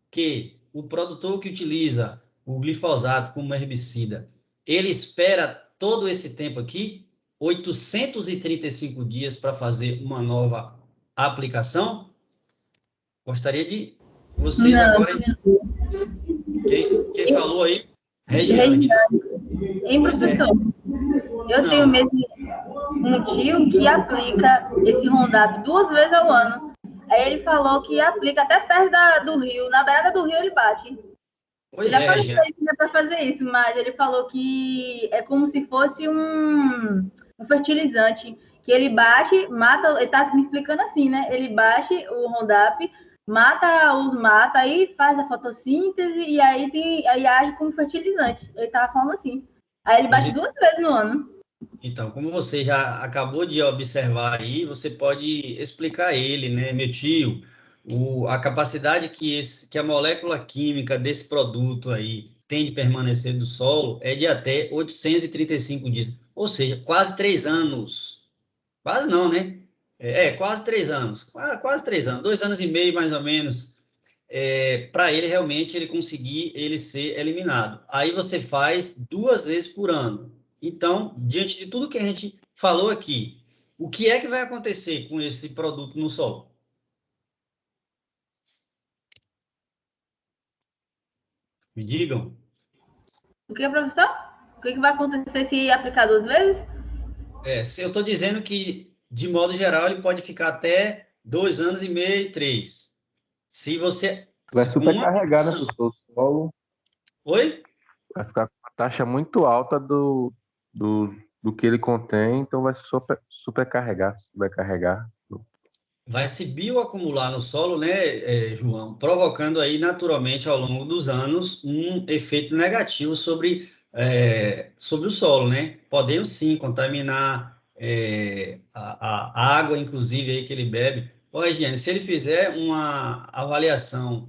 que o produtor que utiliza o glifosato como herbicida, ele espera todo esse tempo aqui, 835 dias para fazer uma nova aplicação? Gostaria de vocês Não. agora... Quem falou aí? Regiane. Hein, professor? Eu tenho mesmo um tio que aplica esse Roundup 2 vezes ao ano. Aí ele falou que aplica até perto do rio, na beirada do rio ele bate. Pois Já é, falei Regiane. que não é para fazer isso, mas ele falou que é como se fosse um fertilizante, que ele bate, mata, ele tá me explicando assim, né? Ele bate o Roundup, mata os matos, aí faz a fotossíntese e aí age como fertilizante. Ele tava falando assim. Aí ele bate 2 vezes no ano. Então, como você já acabou de observar aí, você pode explicar a ele, né, meu tio, a capacidade que a molécula química desse produto aí tem de permanecer do solo é de até 835 dias, ou seja, quase 3 anos. Quase não, né? Quase 3 anos. Quase 3 anos, 2 anos e meio mais ou menos, para ele realmente ele conseguir ser eliminado. Aí você faz 2 vezes por ano. Então, diante de tudo que a gente falou aqui, o que é que vai acontecer com esse produto no solo? Me digam. O que, professor? O que vai acontecer se aplicar 2 vezes? Se eu estou dizendo que, de modo geral, ele pode ficar até 2 anos e meio, 3. Se você... Vai com supercarregar, né, aplicação- o solo. Oi? Vai ficar com uma taxa muito alta do que ele contém, então vai supercarregar, sobrecarregar. Vai se bioacumular no solo, né, João, provocando aí naturalmente ao longo dos anos um efeito negativo sobre o solo, né? Podendo sim contaminar a água, inclusive aí que ele bebe. Ô, Regiane, se ele fizer uma avaliação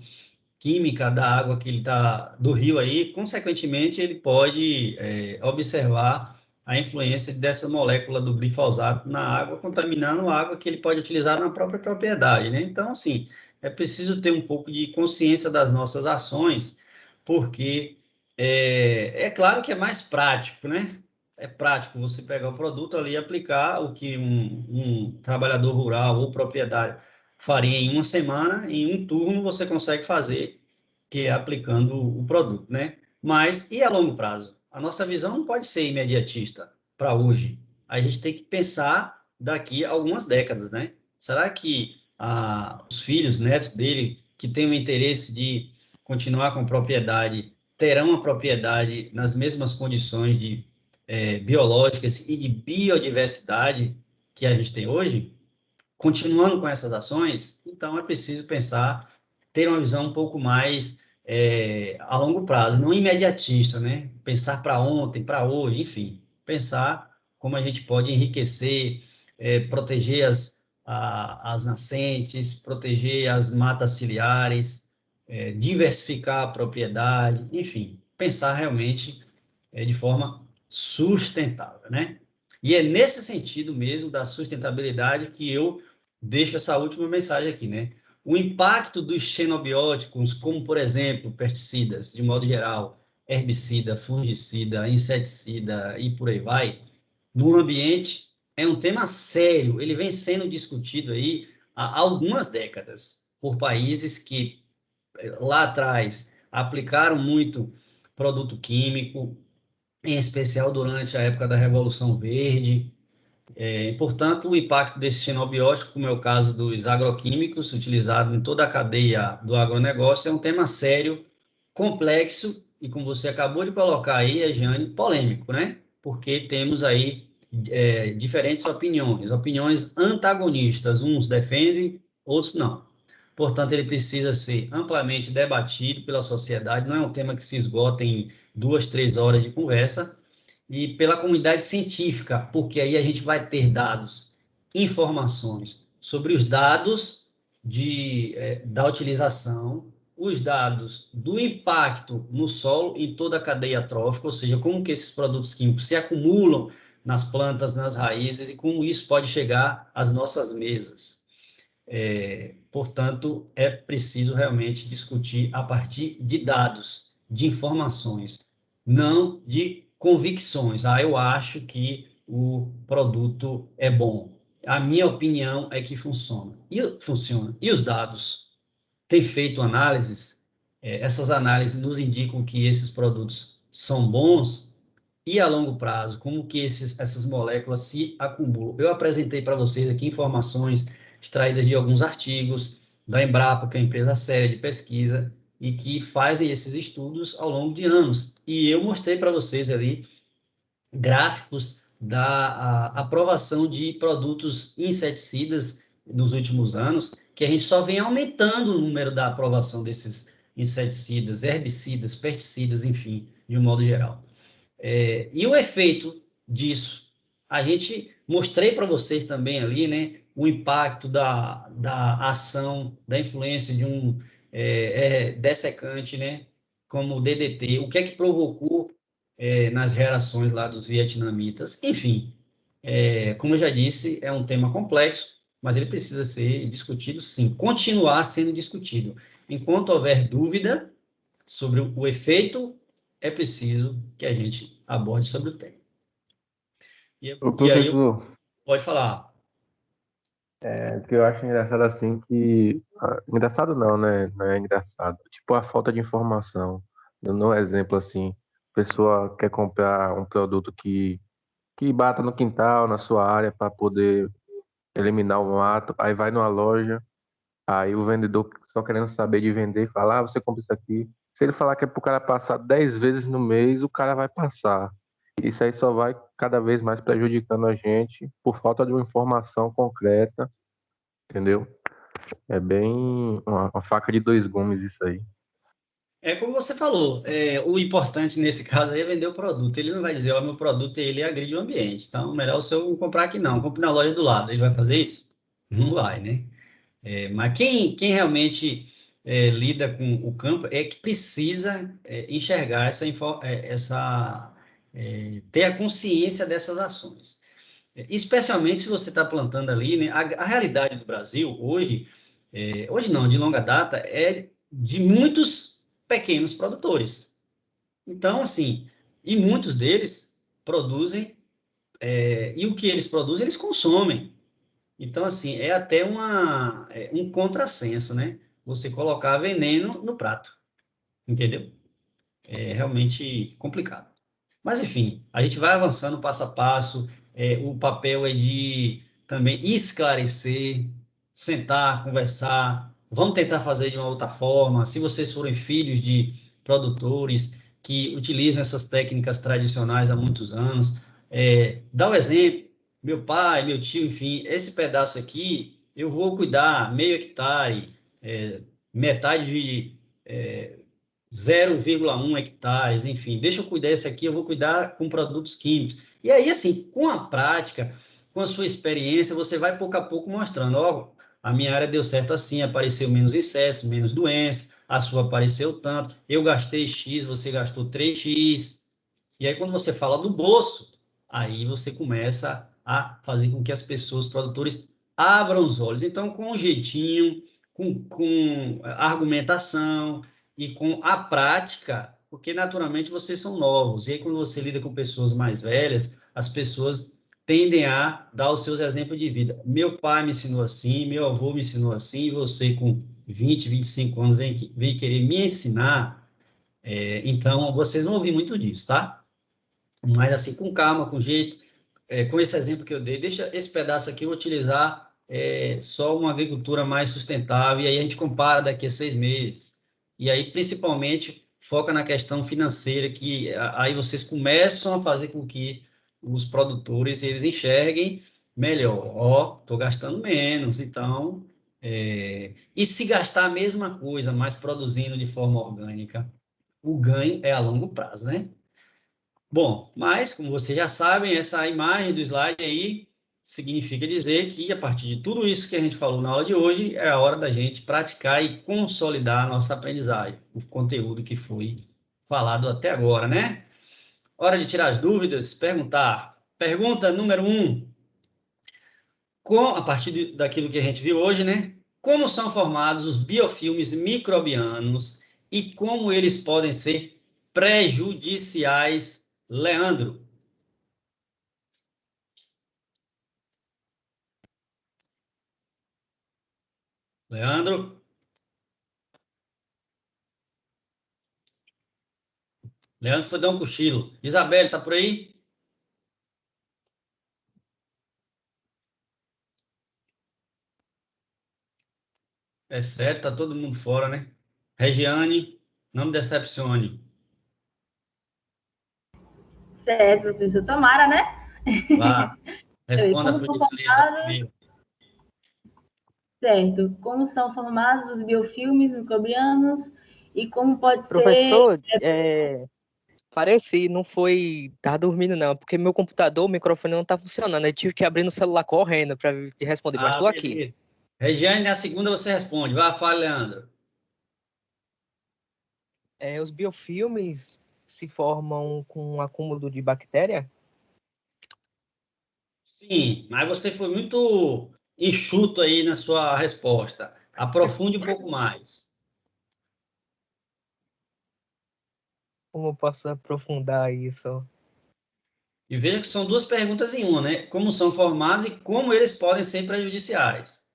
química da água que ele tá do rio aí, consequentemente ele pode observar a influência dessa molécula do glifosato na água, contaminando a água que ele pode utilizar na própria propriedade, né? Então, assim, é preciso ter um pouco de consciência das nossas ações, porque é claro que é mais prático, né? É prático você pegar o produto ali e aplicar o que um trabalhador rural ou proprietário faria em uma semana, em um turno você consegue fazer, que é aplicando o produto, né? Mas e a longo prazo? A nossa visão não pode ser imediatista para hoje. A gente tem que pensar daqui a algumas décadas, né? Será que os filhos, netos dele, que têm o interesse de continuar com propriedade, terão a propriedade nas mesmas condições biológicas e de biodiversidade que a gente tem hoje? Continuando com essas ações, então é preciso pensar, ter uma visão um pouco mais a longo prazo, não imediatista, né? Pensar para ontem, para hoje, enfim, pensar como a gente pode enriquecer, proteger as nascentes, proteger as matas ciliares, diversificar a propriedade, enfim, pensar realmente de forma sustentável, né? E é nesse sentido mesmo da sustentabilidade que eu deixo essa última mensagem aqui, né? O impacto dos xenobióticos, como, por exemplo, pesticidas, de modo geral, herbicida, fungicida, inseticida e por aí vai, no ambiente é um tema sério. Ele vem sendo discutido aí há algumas décadas por países que lá atrás aplicaram muito produto químico, em especial durante a época da Revolução Verde. Portanto, o impacto desse xenobiótico, como é o caso dos agroquímicos, utilizados em toda a cadeia do agronegócio, é um tema sério, complexo e, como você acabou de colocar aí, Jane, polêmico, né? Porque temos aí diferentes opiniões antagonistas, uns defendem, outros não. Portanto, ele precisa ser amplamente debatido pela sociedade, não é um tema que se esgota em 2, 3 horas de conversa, e pela comunidade científica, porque aí a gente vai ter dados, informações sobre os dados da utilização, os dados do impacto no solo em toda a cadeia trófica, ou seja, como que esses produtos químicos se acumulam nas plantas, nas raízes, e como isso pode chegar às nossas mesas. Portanto, é preciso realmente discutir a partir de dados, de informações, não de convicções. Eu acho que o produto é bom. A minha opinião é que funciona. E os dados? Tem feito análises, essas análises nos indicam que esses produtos são bons, e a longo prazo, como que essas moléculas se acumulam. Eu apresentei para vocês aqui informações extraídas de alguns artigos da Embrapa, que é uma empresa séria de pesquisa, e que fazem esses estudos ao longo de anos. E eu mostrei para vocês ali gráficos da aprovação de produtos inseticidas nos últimos anos, que a gente só vem aumentando o número da aprovação desses inseticidas, herbicidas, pesticidas, enfim, de um modo geral. E o efeito disso? A gente mostrei para vocês também ali, né, o impacto da ação, da influência de um dessecante, né, como o DDT, o que é que provocou nas gerações lá dos vietnamitas. Enfim, como eu já disse, é um tema complexo, mas ele precisa ser discutido, sim, continuar sendo discutido. Enquanto houver dúvida sobre o efeito, é preciso que a gente aborde sobre o tema. Ô, E aí, professor, pode falar. o que eu acho engraçado assim que... engraçado não, né? Não é engraçado. Tipo, a falta de informação. Dando um exemplo assim, a pessoa quer comprar um produto que bata no quintal, na sua área, para poder eliminar o mato. Aí vai numa loja, aí o vendedor só querendo saber de vender, fala, você compra isso aqui. Se ele falar que é pro cara passar 10 vezes no mês, o cara vai passar. Isso aí só vai cada vez mais prejudicando a gente por falta de uma informação concreta, entendeu? É bem uma faca de dois gumes isso aí. É como você falou, o importante nesse caso aí é vender o produto. Ele não vai dizer, ó, meu produto ele agride o ambiente, então melhor o seu comprar aqui não, compre na loja do lado. Ele vai fazer isso? Não vai, né? Mas quem realmente lida com o campo é que precisa enxergar ter a consciência dessas ações. Especialmente se você está plantando ali, né? A realidade do Brasil hoje não, de longa data, é de muitos pequenos produtores. Então, assim, e muitos deles produzem, e o que eles produzem, eles consomem. Então, assim, é até um contrassenso, né? Você colocar veneno no prato, entendeu? É realmente complicado. Mas, enfim, a gente vai avançando passo a passo. O papel é de também esclarecer, sentar, conversar. Vamos tentar fazer de uma outra forma. Se vocês forem filhos de produtores que utilizam essas técnicas tradicionais há muitos anos, dá o exemplo. Meu pai, meu tio, enfim, esse pedaço aqui eu vou cuidar, meio hectare, metade de 0,1 hectares, enfim, deixa eu cuidar esse aqui, eu vou cuidar com produtos químicos. E aí, assim, com a prática, com a sua experiência, você vai pouco a pouco mostrando, ó, a minha área deu certo assim, apareceu menos insetos, menos doenças, a sua apareceu tanto, eu gastei X, você gastou 3x. E aí, quando você fala do bolso, aí você começa a fazer com que as pessoas, os produtores, abram os olhos. Então, com um jeitinho, com argumentação, e com a prática, porque naturalmente vocês são novos, e aí quando você lida com pessoas mais velhas, as pessoas tendem a dar os seus exemplos de vida. Meu pai me ensinou assim, meu avô me ensinou assim, e você com 20, 25 anos vem querer me ensinar, então vocês vão ouvir muito disso, tá? Mas assim, com calma, com jeito, com esse exemplo que eu dei, deixa esse pedaço aqui eu vou utilizar só uma agricultura mais sustentável, e aí a gente compara daqui a 6 meses. E aí, principalmente, foca na questão financeira, que aí vocês começam a fazer com que os produtores eles enxerguem melhor. Ó, estou gastando menos, então... e se gastar a mesma coisa, mas produzindo de forma orgânica, o ganho é a longo prazo, né? Bom, mas, como vocês já sabem, essa imagem do slide aí significa dizer que, a partir de tudo isso que a gente falou na aula de hoje, é a hora da gente praticar e consolidar a nossa aprendizagem, o conteúdo que foi falado até agora, né? Hora de tirar as dúvidas, perguntar. Pergunta número 1. A partir daquilo que a gente viu hoje, né? Como são formados os biofilmes microbianos e como eles podem ser prejudiciais, Leandro? Leandro? Leandro foi dar um cochilo. Isabelle, tá por aí? É certo, tá todo mundo fora, né? Regiane, não me decepcione. Certo, professor. Tomara, né? Vá, responda Como por são gentileza formados, primeiro. certo. Como são formados os biofilmes microbianos e como pode ser. Professor, parece, não foi. Tava dormindo, não, porque meu computador, o microfone não tá funcionando. Eu tive que abrir no celular correndo para te responder, mas Ah, estou aqui. beleza. Regiane, na segunda você responde. Vá, fala, Leandro. Os biofilmes se formam com um acúmulo de bactéria? Sim, mas você foi muito enxuto aí na sua resposta. Aprofunde um pouco mais. Como eu posso aprofundar isso? E veja que são duas perguntas em uma, né? Como são formados e como eles podem ser prejudiciais.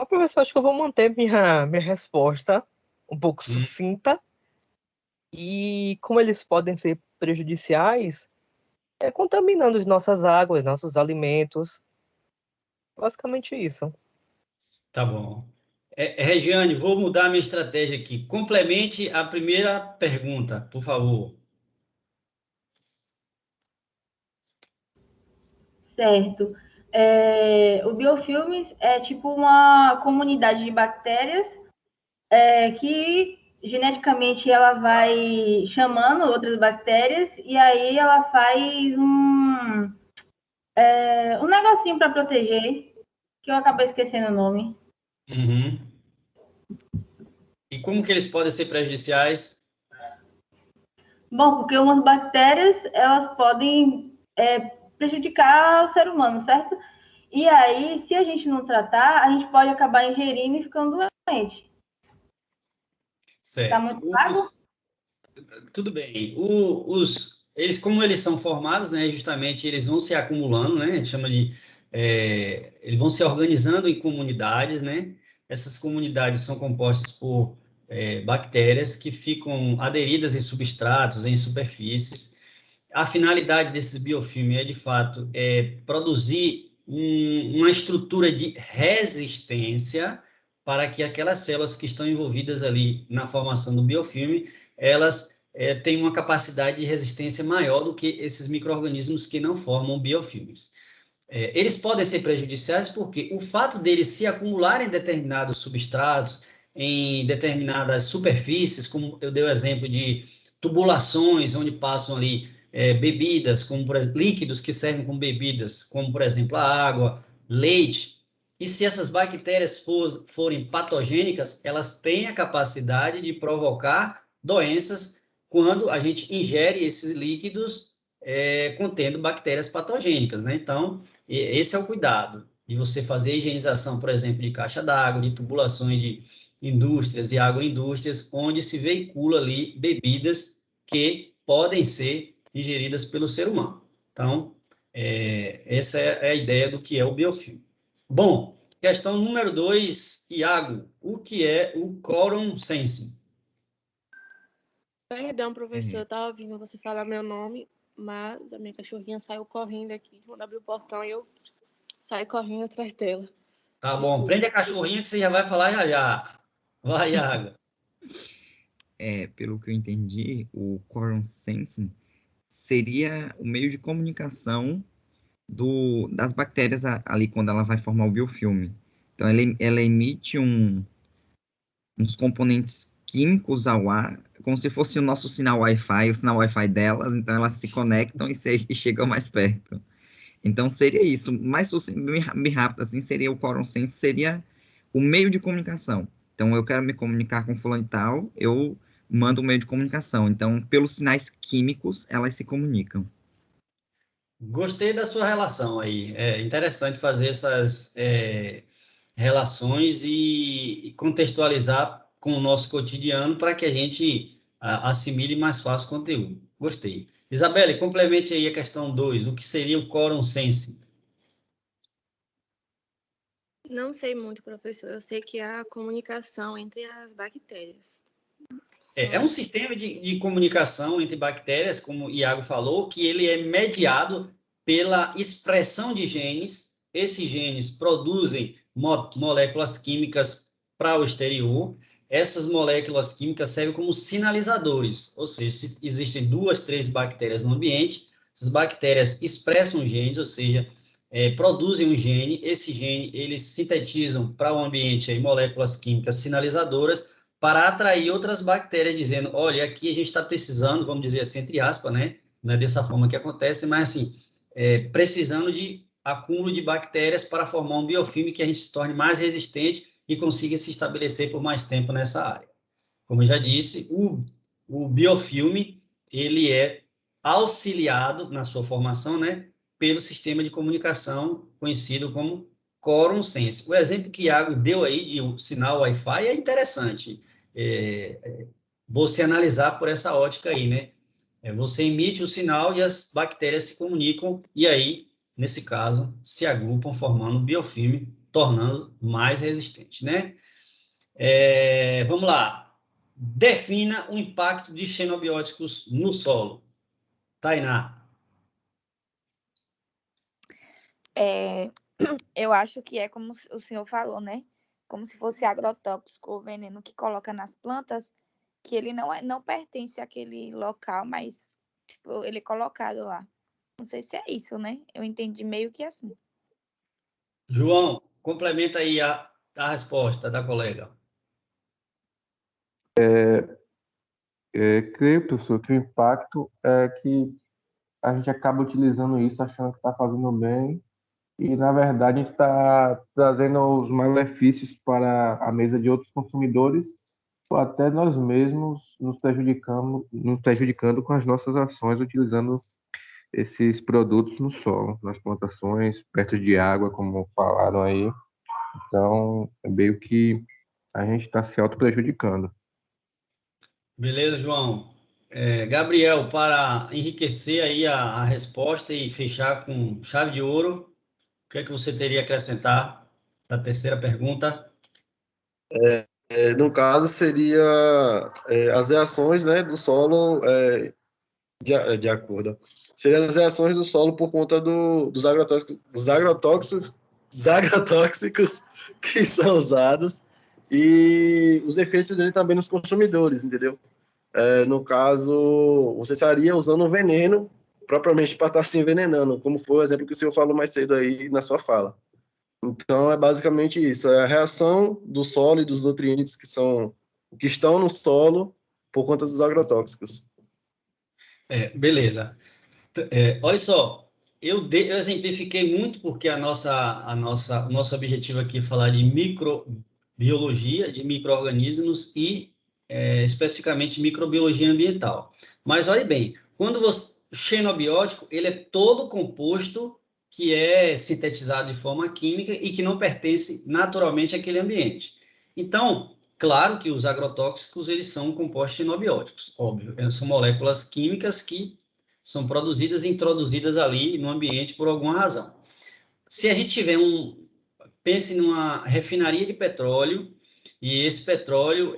Professor, acho que eu vou manter minha resposta um pouco sucinta. E como eles podem ser prejudiciais, contaminando as nossas águas, nossos alimentos. Basicamente isso. Tá bom. Regiane, vou mudar a minha estratégia aqui. Complemente a primeira pergunta, por favor. Certo. O biofilmes é tipo uma comunidade de bactérias que geneticamente ela vai chamando outras bactérias e aí ela faz um negocinho para proteger, que eu acabei esquecendo o nome. Uhum. E como que eles podem ser prejudiciais? Bom, porque umas bactérias, elas podem prejudicar o ser humano, certo? E aí, se a gente não tratar, a gente pode acabar ingerindo e ficando doente. Tá Certo. muito claro? Tudo bem. Eles, como eles são formados, né, justamente eles vão se acumulando, né, a gente chama de, eles vão se organizando em comunidades, né, essas comunidades são compostas por bactérias que ficam aderidas em substratos, em superfícies. A finalidade desses biofilmes é, de fato, produzir uma estrutura de resistência para que aquelas células que estão envolvidas ali na formação do biofilme, elas têm uma capacidade de resistência maior do que esses micro-organismos que não formam biofilmes. Eles podem ser prejudiciais porque o fato deles se acumularem em determinados substratos, em determinadas superfícies, como eu dei o exemplo de tubulações, onde passam ali bebidas, como líquidos que servem como bebidas, como, por exemplo, a água, leite. E se essas bactérias forem patogênicas, elas têm a capacidade de provocar doenças quando a gente ingere esses líquidos contendo bactérias patogênicas, né? Então, esse é o cuidado de você fazer a higienização, por exemplo, de caixa d'água, de tubulações de indústrias e agroindústrias, onde se veicula ali bebidas que podem ser ingeridas pelo ser humano. Então, essa é a ideia do que é o biofilme. Bom, questão número 2, Iago, o que é o quorum sensing? Perdão, professor, eu estava ouvindo você falar meu nome, mas a minha cachorrinha saiu correndo aqui. Quando abriu o portão, eu saí correndo atrás dela. Tá bom, Desculpa. prende a cachorrinha que você já vai falar já já. Vai, Iago. Pelo que eu entendi, o quorum sensing seria o meio de comunicação das bactérias ali quando ela vai formar o biofilme. Então, ela emite uns componentes químicos ao ar, como se fosse o nosso sinal Wi-Fi, o sinal Wi-Fi delas, então elas se conectam e chegam mais perto. Então, seria isso. Mais bem rápido, assim, seria o quorum sensing, seria o meio de comunicação. Então, eu quero me comunicar com fulano e tal, eu mando um meio de comunicação. Então, pelos sinais químicos, elas se comunicam. Gostei da sua relação aí. É interessante fazer essas relações e contextualizar com o nosso cotidiano para que a gente assimile mais fácil o conteúdo. Gostei. Isabelle, complemente aí a questão 2. O que seria o quorum sensing? Não sei muito, professor. Eu sei que há comunicação entre as bactérias. É um sistema de comunicação entre bactérias, como o Iago falou, que ele é mediado pela expressão de genes. Esses genes produzem moléculas químicas para o exterior. Essas moléculas químicas servem como sinalizadores, ou seja, se existem 2, 3 bactérias no ambiente, essas bactérias expressam genes, ou seja, produzem um gene. Esse gene eles sintetizam para o ambiente aí, moléculas químicas sinalizadoras para atrair outras bactérias, dizendo, olha, aqui a gente está precisando, vamos dizer assim, entre aspas, né? Não é dessa forma que acontece, mas assim, precisando de acúmulo de bactérias para formar um biofilme que a gente se torne mais resistente e consiga se estabelecer por mais tempo nessa área. Como eu já disse, o biofilme, ele é auxiliado na sua formação, né, pelo sistema de comunicação conhecido como quorum sensing. O exemplo que Iago deu aí de um sinal Wi-Fi é interessante. Você analisar por essa ótica aí, né? Você emite o sinal e as bactérias se comunicam e aí, nesse caso, se agrupam formando um biofilme, tornando mais resistente, né? Vamos lá. Defina o impacto de xenobióticos no solo. Tainá. Eu acho que é como o senhor falou, né? Como se fosse agrotóxico ou veneno que coloca nas plantas, que ele não pertence àquele local, mas tipo, ele é colocado lá. Não sei se é isso, né? Eu entendi meio que assim. João, complementa aí a resposta da colega. Creio, professor, que o impacto é que a gente acaba utilizando isso achando que está fazendo bem e, na verdade, a gente está trazendo os malefícios para a mesa de outros consumidores ou até nós mesmos nos prejudicando com as nossas ações utilizando esses produtos no solo, nas plantações, perto de água, como falaram aí. Então, é meio que a gente está se auto-prejudicando. Beleza, João. Gabriel, para enriquecer aí a resposta e fechar com chave de ouro, o que é que você teria a acrescentar da terceira pergunta? No caso, seria as reações, né, do solo de acordo. Seriam as reações do solo por conta dos agrotóxicos que são usados e os efeitos dele também nos consumidores, entendeu? No caso, você estaria usando um veneno propriamente para estar se envenenando, como foi o exemplo que o senhor falou mais cedo aí na sua fala. Então, é basicamente isso, é a reação do solo e dos nutrientes que estão no solo por conta dos agrotóxicos. Beleza. Olha só, eu exemplifiquei muito porque o nosso objetivo aqui é falar de microbiologia, de micro-organismos e especificamente microbiologia ambiental. Mas olhe bem, o xenobiótico, ele é todo composto que é sintetizado de forma química e que não pertence naturalmente àquele ambiente. Então, claro que os agrotóxicos, eles são compostos xenobióticos, óbvio, são moléculas químicas que são produzidas e introduzidas ali no ambiente por alguma razão. Se a gente tiver pense numa refinaria de petróleo, e esse petróleo,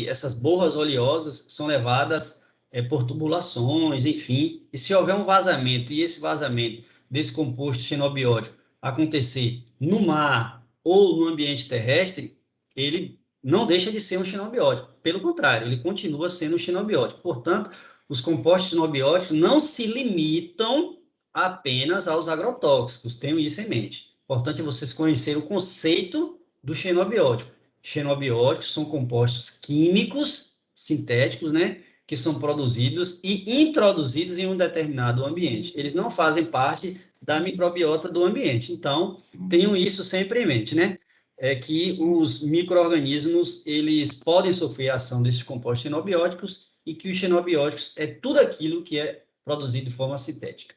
essas borras oleosas são levadas por tubulações, enfim, e se houver um vazamento, e esse vazamento desse composto xenobiótico acontecer no mar ou no ambiente terrestre, ele não deixa de ser um xenobiótico, pelo contrário, ele continua sendo um xenobiótico. Portanto, os compostos xenobióticos não se limitam apenas aos agrotóxicos, tenham isso em mente. Importante vocês conhecerem o conceito do xenobiótico. Xenobióticos são compostos químicos sintéticos, né, que são produzidos e introduzidos em um determinado ambiente. Eles não fazem parte da microbiota do ambiente. Então, tenham isso sempre em mente, né? É que os micro-organismos, eles podem sofrer a ação desses compostos xenobióticos e que os xenobióticos é tudo aquilo que é produzido de forma sintética.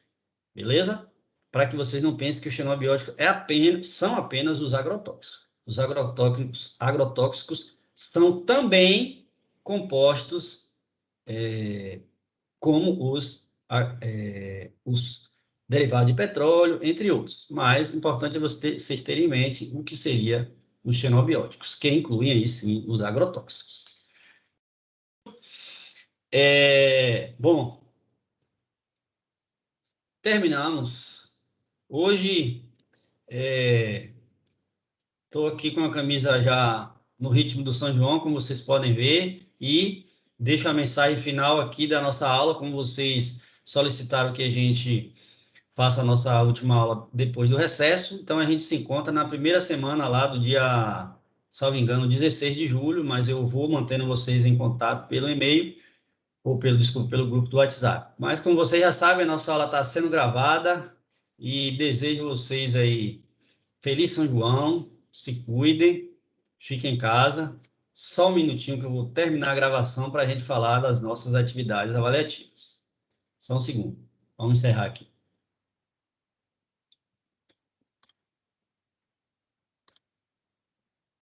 Beleza? Para que vocês não pensem que o xenobiótico são apenas os agrotóxicos. Os agrotóxicos são também compostos como os derivados de petróleo, entre outros. Mas é importante vocês terem em mente o que seria os xenobióticos, que incluem aí sim os agrotóxicos. Bom, terminamos. Hoje, estou aqui com a camisa já no ritmo do São João, como vocês podem ver, e deixo a mensagem final aqui da nossa aula, como vocês solicitaram que a gente faça a nossa última aula depois do recesso. Então, a gente se encontra na primeira semana lá do dia, salvo engano, 16 de julho, mas eu vou mantendo vocês em contato pelo e-mail, ou pelo grupo do WhatsApp. Mas, como vocês já sabem, a nossa aula está sendo gravada e desejo vocês aí feliz São João, se cuidem, fiquem em casa. Só um minutinho que eu vou terminar a gravação para a gente falar das nossas atividades avaliativas. Só um segundo. Vamos encerrar aqui.